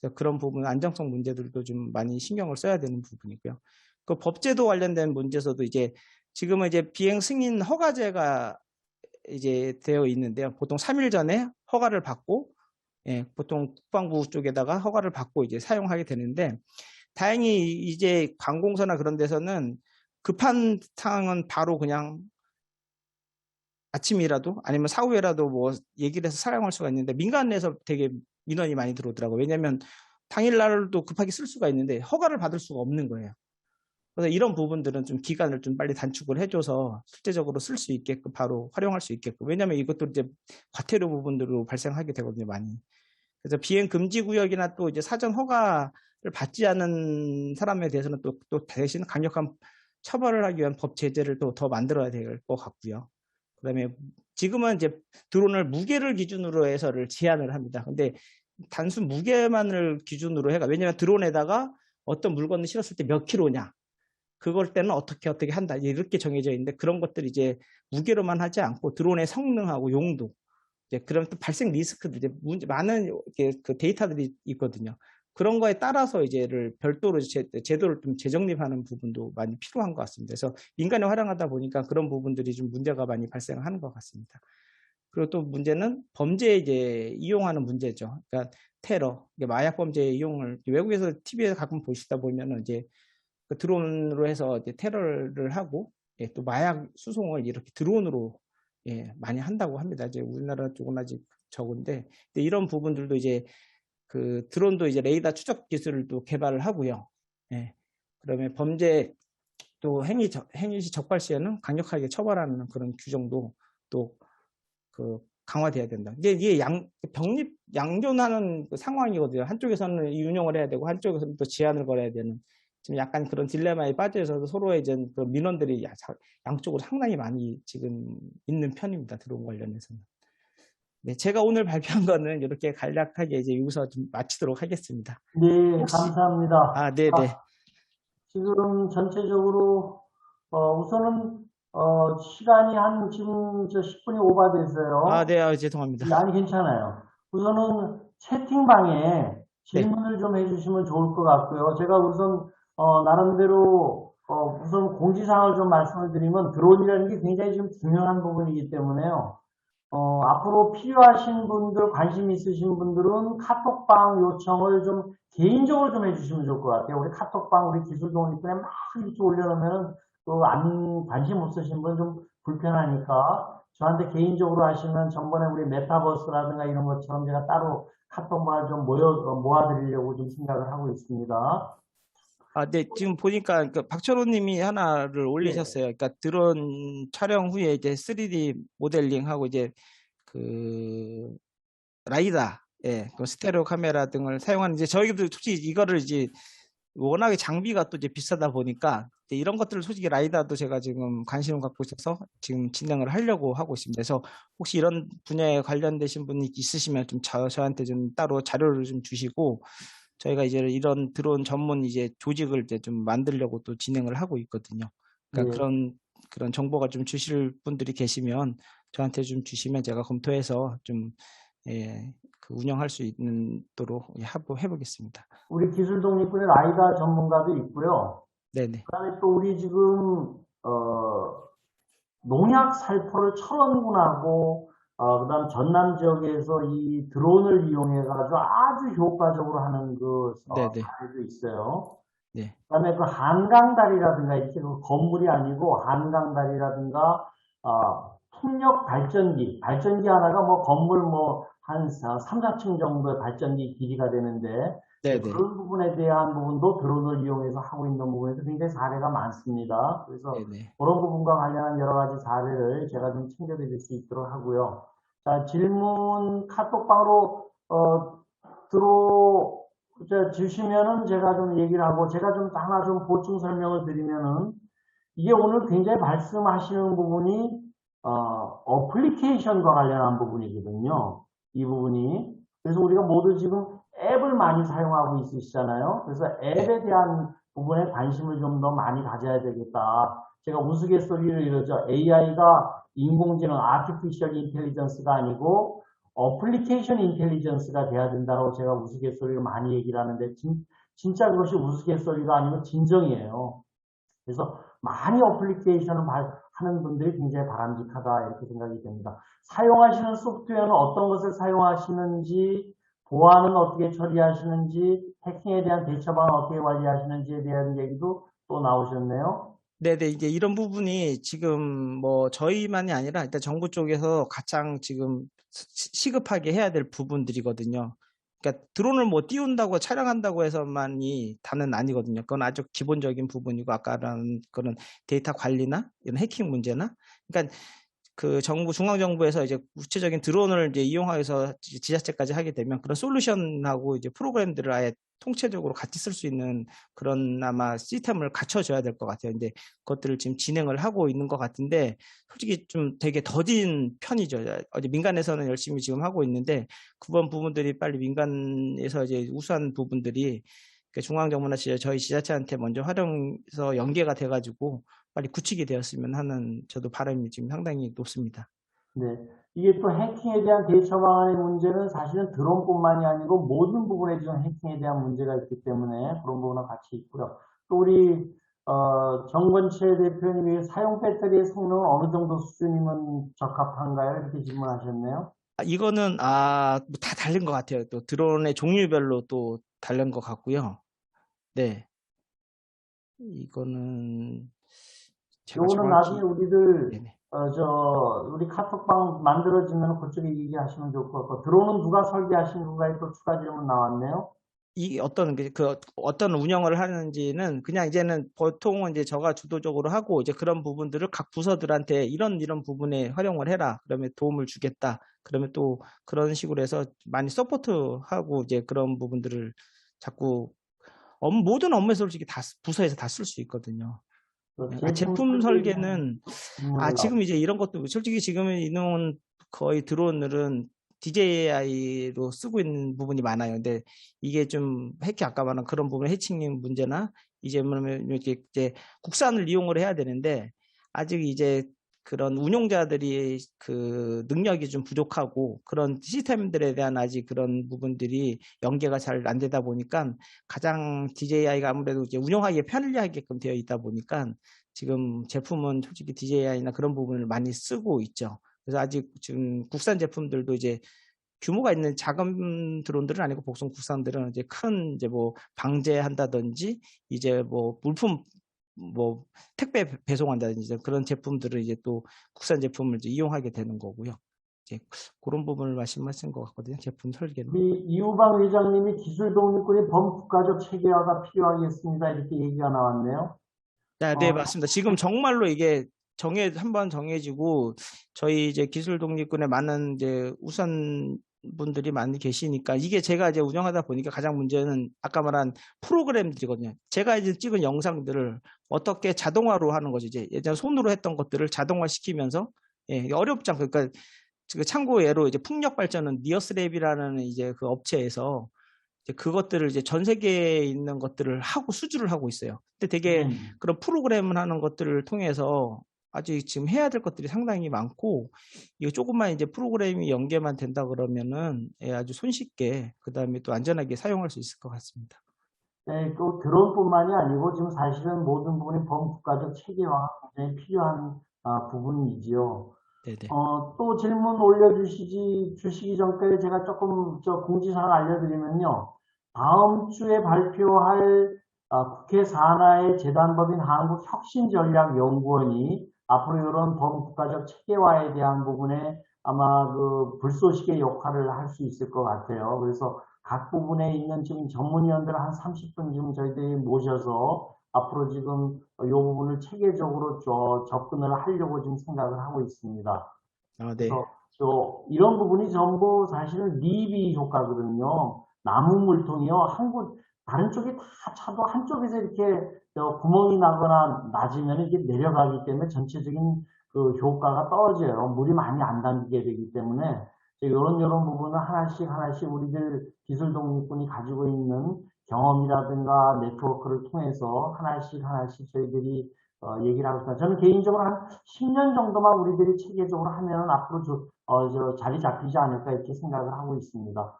그래서 그런 부분 안정성 문제들도 좀 많이 신경을 써야 되는 부분이고요. 그 법제도 관련된 문제에서도 이제 지금은 이제 비행 승인 허가제가 이제 되어 있는데요. 보통 3일 전에 허가를 받고, 보통 국방부 쪽에다가 허가를 받고 이제 사용하게 되는데, 다행히 이제 관공서나 그런 데서는 급한 상황은 바로 그냥 아침이라도 아니면 사후에라도 뭐 얘기를 해서 사용할 수가 있는데, 민간에서 되게 민원이 많이 들어오더라고요. 왜냐하면 당일날도 급하게 쓸 수가 있는데 허가를 받을 수가 없는 거예요. 그래서 이런 부분들은 좀 기간을 좀 빨리 단축을 해줘서 실제적으로 쓸 수 있게끔 바로 활용할 수 있게끔. 왜냐하면 이것도 이제 과태료 부분들로 발생하게 되거든요, 많이. 그래서 비행 금지 구역이나 또 이제 사전 허가를 받지 않은 사람에 대해서는 또 대신 강력한 처벌을 하기 위한 법 제재를 또 더 만들어야 될 것 같고요. 그다음에 지금은 이제 드론을 무게를 기준으로 해서를 제한을 합니다. 근데 단순 무게만을 기준으로 해가 왜냐하면 드론에다가 어떤 물건을 실었을 때 몇 킬로냐. 그걸 때는 어떻게 한다. 이렇게 정해져 있는데 그런 것들이 이제 무게로만 하지 않고 드론의 성능하고 용도, 이제 그런 또 발생 리스크들, 이제 많은 그 데이터들이 있거든요. 그런 거에 따라서 이제를 별도로 제도를 좀 재정립하는 부분도 많이 필요한 것 같습니다. 그래서 민간에 활용하다 보니까 그런 부분들이 좀 문제가 많이 발생하는 것 같습니다. 그리고 또 문제는 범죄에 이제 이용하는 문제죠. 그러니까 테러, 마약 범죄 이용을 외국에서 TV에서 가끔 보시다 보면은 이제 그 드론으로 해서 이제 테러를 하고 예, 또 마약 수송을 이렇게 드론으로 예, 많이 한다고 합니다. 이제 우리나라 쪽은 아직 적은데 이런 부분들도 이제 그 드론도 이제 레이더 추적 기술을 또 개발을 하고요. 예, 그러면 범죄 또 행위시 적발 시에는 강력하게 처벌하는 그런 규정도 또 그 강화돼야 된다. 이게 병립 양존하는 그 상황이거든요. 한쪽에서는 운영을 해야 되고 한쪽에서는 또 제한을 걸어야 되는 지금 약간 그런 딜레마에 빠져 있어서 서로의 이제 그 민원들이 양쪽으로 상당히 많이 지금 있는 편입니다. 드론 관련해서는. 네, 제가 오늘 발표한 거는 이렇게 간략하게 이제 여기서 좀 마치도록 하겠습니다. 네, 감사합니다. 네네. 지금 전체적으로 우선은 시간이 한 지금 10분이 오버됐어요. 네, 죄송합니다. 아니 괜찮아요. 우선은 채팅방에 질문을 좀 해주시면 좋을 것 같고요. 제가 우선 나름대로 우선 공지사항을 좀 말씀을 드리면 드론이라는 게 굉장히 좀 중요한 부분이기 때문에요. 앞으로 필요하신 분들, 관심 있으신 분들은 카톡방 요청을 좀 개인적으로 좀 해주시면 좋을 것 같아요. 우리 카톡방 우리 기술 독립군에 막 이렇게 올려놓으면은 또 관심 없으신 분 좀 불편하니까 저한테 개인적으로 하시면 전번에 우리 메타버스라든가 이런 것처럼 제가 따로 카톡방을 좀 모아드리려고 좀 생각을 하고 있습니다. 네, 지금 보니까 그 박철호님이 하나를 올리셨어요. 그러니까 드론 촬영 후에 이제 3D 모델링하고 이제 그 라이다, 예, 그 스테레오 카메라 등을 사용하는 이제 저희도 솔직히 이거를 이제 워낙에 장비가 또 이제 비싸다 보니까 이런 것들을 솔직히 라이다도 제가 지금 관심을 갖고 있어서 지금 진행을 하려고 하고 있습니다. 그래서 혹시 이런 분야에 관련되신 분이 있으시면 좀 저한테 좀 따로 자료를 좀 주시고 저희가 이제 이런 드론 전문 이제 조직을 이제 좀 만들려고 또 진행을 하고 있거든요. 그러니까 그런 정보가 좀 주실 분들이 계시면 저한테 좀 주시면 제가 검토해서 좀 그 운영할 수 있도록 해보겠습니다. 우리 기술 독립군의 라이다 전문가도 있고요. 네네. 그다음에 또 우리 지금 농약 살포를 철원군하고 그다음 전남 지역에서 이 드론을 이용해 가지고 아주 효과적으로 하는 그 사례도 있어요. 네. 그다음에 그 한강다리라든가 이렇게 그 건물이 아니고 한강다리라든가 풍력 발전기 하나가 뭐 건물 뭐 한 3, 4층 정도의 발전기 길이가 되는데 그런 부분에 대한 부분도 드론을 이용해서 하고 있는 부분에서 굉장히 사례가 많습니다. 그래서 그런 부분과 관련한 여러 가지 사례를 제가 좀 챙겨드릴 수 있도록 하고요. 자, 질문 카톡방으로 주시면은 제가 좀 얘기를 하고 제가 좀 하나 좀 보충 설명을 드리면은 이게 오늘 굉장히 말씀하시는 부분이 어플리케이션과 관련한 부분이거든요. 이 부분이. 그래서 우리가 모두 지금 앱을 많이 사용하고 있으시잖아요. 그래서 앱에 대한 부분에 관심을 좀 더 많이 가져야 되겠다. 제가 우스갯소리를 이러죠. AI가 인공지능, 아티피셜 인텔리전스가 아니고 어플리케이션 인텔리전스가 돼야 된다고 제가 우스갯소리를 많이 얘기를 하는데 진짜 그것이 우스갯소리가 아니고 진정이에요. 그래서 많이 어플리케이션을 하는 분들이 굉장히 바람직하다 이렇게 생각이 됩니다. 사용하시는 소프트웨어는 어떤 것을 사용하시는지, 보안은 어떻게 처리하시는지, 해킹에 대한 대처방은 어떻게 관리하시는지에 대한 얘기도 또 나오셨네요. 네네, 이제 이런 부분이 지금 뭐 저희만이 아니라 일단 정부 쪽에서 가장 지금 시급하게 해야 될 부분들이거든요. 그러니까 드론을 뭐 띄운다고 촬영한다고 해서만이 다는 아니거든요. 그건 아주 기본적인 부분이고 아까는 그런 데이터 관리나 이런 해킹 문제나 그러니까 그 중앙정부에서 이제 구체적인 드론을 이제 이용해서 지자체까지 하게 되면 그런 솔루션하고 이제 프로그램들을 아예 통체적으로 같이 쓸 수 있는 그런 아마 시스템을 갖춰줘야 될 것 같아요. 근데 그것들을 지금 진행을 하고 있는 것 같은데 솔직히 좀 되게 더딘 편이죠. 어디 민간에서는 열심히 지금 하고 있는데 그런 부분들이 빨리 민간에서 이제 우수한 부분들이 중앙정부나 저희 지자체한테 먼저 활용해서 연계가 돼가지고 빨리 굳히게 되었으면 하는 저도 바람이 지금 상당히 높습니다. 네, 이게 또 해킹에 대한 대처 방안의 문제는 사실은 드론뿐만이 아니고 모든 부분에 좀 해킹에 대한 문제가 있기 때문에 그런 부분과 같이 있고요. 또 우리 정건채 대표님이 사용 배터리의 성능은 어느 정도 수준이면 적합한가요? 이렇게 질문하셨네요. 이거는 다 다른 것 같아요. 또 드론의 종류별로 또 다른 것 같고요. 네, 이거는 요거는 나중에 우리들 우리 카톡방 만들어지면 그쪽에 얘기하시면 좋을 것 같고, 드론은 누가 설계하신 건가에 또 추가 질문 나왔네요. 이 어떤 운영을 하는지는 그냥 이제는 보통은 이제 저가 주도적으로 하고, 이제 그런 부분들을 각 부서들한테 이런 부분에 활용을 해라. 그러면 도움을 주겠다. 그러면 또 그런 식으로 해서 많이 서포트하고, 이제 그런 부분들을 자꾸 모든 업무에 솔직히 다 부서에서 다 쓸 수 있거든요. 제품 설계는 지금 이제 이런 것도 솔직히 지금 있는 거의 드론들은 DJI로 쓰고 있는 부분이 많아요. 근데 이게 좀 아까 말한 그런 부분 해칭 문제나 이제 이제 국산을 이용을 해야 되는데, 아직 이제 그런 운용자들이 그 능력이 좀 부족하고, 그런 시스템들에 대한 아직 그런 부분들이 연계가 잘 안 되다 보니까, 가장 DJI가 아무래도 이제 운영하기에 편리하게끔 되어 있다 보니까 지금 제품은 솔직히 DJI나 그런 부분을 많이 쓰고 있죠. 그래서 아직 지금 국산 제품들도 이제 규모가 있는 작은 드론들은 아니고, 보통 국산들은 이제 큰 이제 뭐 방제한다든지, 이제 뭐 물품 뭐 택배 배송한다든지 그런 제품들을 이제 또 국산 제품을 이제 이용하게 되는 거고요. 이제 그런 부분을 말씀하신 것 같거든요. 제품 설계는. 우리 이우방 회장님이 기술 독립군의 범국가적 체계화가 필요하겠습니다. 이렇게 얘기가 나왔네요. 네, 맞습니다. 지금 정말로 이게 한번 정해지고, 저희 이제 기술 독립군에 많은 이제 우선 분들이 많이 계시니까, 이게 제가 이제 운영하다 보니까 가장 문제는 아까 말한 프로그램들이거든요. 제가 이제 찍은 영상들을 어떻게 자동화로 하는 거죠. 이제 예전 손으로 했던 것들을 자동화 시키면서, 어렵지 않고, 그러니까 참고 예로 이제 풍력 발전은 니어스랩이라는 이제 그 업체에서 이제 그것들을 이제 전 세계에 있는 것들을 하고 수주를 하고 있어요. 근데 되게 그런 프로그램을 하는 것들을 통해서 아직 지금 해야 될 것들이 상당히 많고, 이거 조금만 이제 프로그램이 연계만 된다 그러면은 아주 손쉽게, 그 다음에 또 안전하게 사용할 수 있을 것 같습니다. 네, 또 드론뿐만이 아니고 지금 사실은 모든 부분이 범국가적 체계화가 굉장히 필요한 부분이지요. 네네. 또 질문 주시기 전까지 제가 조금 공지사항 알려드리면요. 다음 주에 발표할 국회 산하의 재단법인 한국혁신전략연구원이 앞으로 이런 범국가적 체계화에 대한 부분에 아마 그 불쏘시개 역할을 할 수 있을 것 같아요. 그래서 각 부분에 있는 지금 전문위원들 한 30분 지금 저희들이 모셔서 앞으로 지금 이 부분을 체계적으로 접근을 하려고 지금 생각을 하고 있습니다. 네. 그래서 이런 부분이 전부 사실은 리비 효과거든요. 나무 물통이요. 다른 쪽이 다 차도 한쪽에서 이렇게 구멍이 나거나 낮으면 이게 내려가기 때문에 전체적인 그 효과가 떨어져요. 물이 많이 안 담기게 되기 때문에 이런 부분을 하나씩 우리들 기술 독립군이 가지고 있는 경험이라든가 네트워크를 통해서 하나씩 저희들이 얘기를 하고 있습니다. 저는 개인적으로 한 10년 정도만 우리들이 체계적으로 하면 앞으로 자리 잡히지 않을까 이렇게 생각을 하고 있습니다.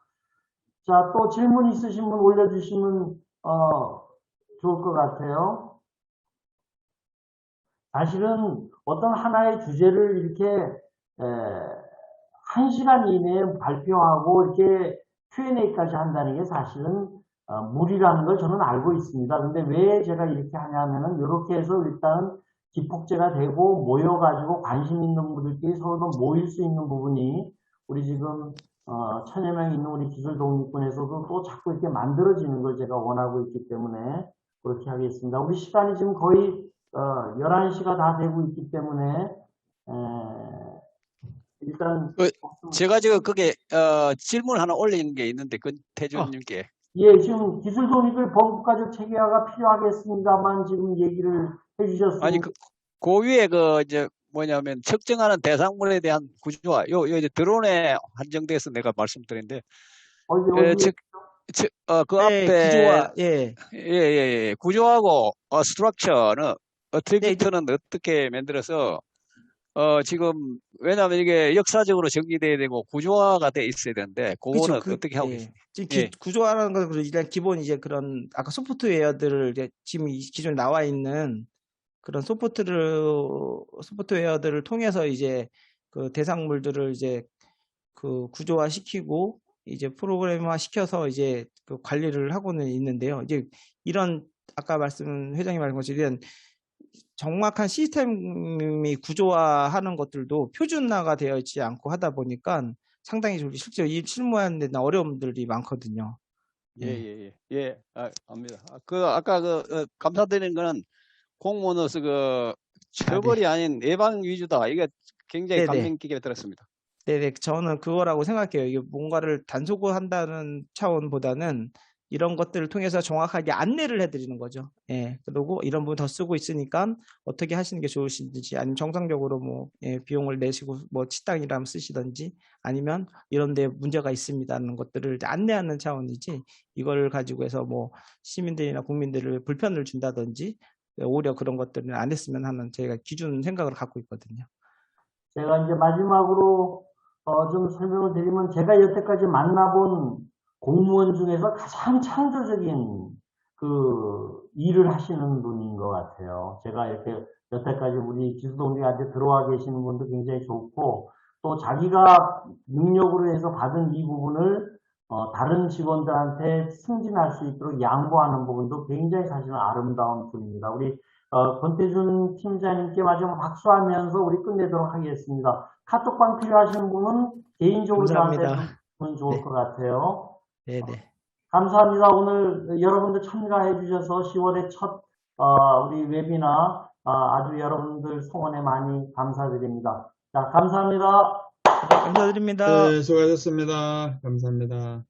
자, 또 질문 있으신 분 올려주시면 좋을 것 같아요. 사실은 어떤 하나의 주제를 이렇게 1시간 이내에 발표하고 이렇게 Q&A까지 한다는 게 사실은 무리라는 걸 저는 알고 있습니다. 근데 왜 제가 이렇게 하냐면은 이렇게 해서 일단 기폭제가 되고 모여가지고 관심 있는 분들끼리 서로 모일 수 있는 부분이 우리 지금 1000여 명 있는 우리 기술 독립군에서도 또 자꾸 이렇게 만들어지는 걸 제가 원하고 있기 때문에 그렇게 하겠습니다. 우리 시간이 지금 거의 11시가 다 되고 있기 때문에 일단 제가 지금 그게 질문 하나 올리는 게 있는데 태준님께 예, 지금 기술 독립의 범국가적 체계화가 필요하겠습니다만 지금 얘기를 해주셨습니다. 아니 그 위에 이제 뭐냐면 측정하는 대상물에 대한 구조화 요 이제 드론에 한정돼서 내가 말씀드렸는데 그 앞에 구조화 구조하고 스트럭처는 어트리뷰트는 어떻게 만들어서 지금 왜냐하면 이게 역사적으로 정리돼야 되고 구조화가 돼 있어야 되는데 그거는 어떻게 하고 있습니까? 지금 구조화라는 건 일단 기본 이제 그런 아까 소프트웨어들을 지금 기존에 나와 있는 그런 소프트웨어들을 통해서 이제 그 대상물들을 이제 그 구조화 시키고 이제 프로그램화 시켜서 이제 그 관리를 하고는 있는데요. 이제 이런 아까 회장님 말씀 것처럼 이런 정확한 시스템이 구조화하는 것들도 표준화가 되어 있지 않고 하다 보니까 상당히 실제로 이 실무하는 데는 어려움들이 많거든요. 예, 압니다. 아까 감사드리는 거는 공무원으로서 처벌이 아닌 예방 위주다. 이게 굉장히 감명 깊게 들었습니다. 네네, 저는 그거라고 생각해요. 이게 뭔가를 단속한다는 차원보다는 이런 것들을 통해서 정확하게 안내를 해드리는 거죠. 예, 그리고 이런 부분 더 쓰고 있으니까 어떻게 하시는 게 좋으신지, 아니면 정상적으로 비용을 내시고 식당이라면 쓰시든지, 아니면 이런 데 문제가 있습니다는 것들을 안내하는 차원이지, 이걸 가지고 해서 시민들이나 국민들을 불편을 준다든지, 오히려 그런 것들은 안 했으면 하는 제가 기준 생각을 갖고 있거든요. 제가 이제 마지막으로 좀 설명을 드리면, 제가 여태까지 만나본 공무원 중에서 가장 창조적인 일을 하시는 분인 것 같아요. 제가 이렇게 여태까지 우리 기수동지한테 들어와 계시는 분도 굉장히 좋고, 또 자기가 능력으로 해서 받은 이 부분을 다른 직원들한테 승진할 수 있도록 양보하는 부분도 굉장히 사실은 아름다운 분입니다. 우리 권태준 팀장님께 마지막 박수하면서 우리 끝내도록 하겠습니다. 카톡방 필요하신 분은 개인적으로 저한테 주면 좋을 것 같아요. 네네. 감사합니다. 오늘 여러분들 참가해 주셔서 10월의 첫 우리 웨비나 아주 여러분들 성원에 많이 감사드립니다. 자, 감사합니다. 감사드립니다. 네, 수고하셨습니다. 감사합니다.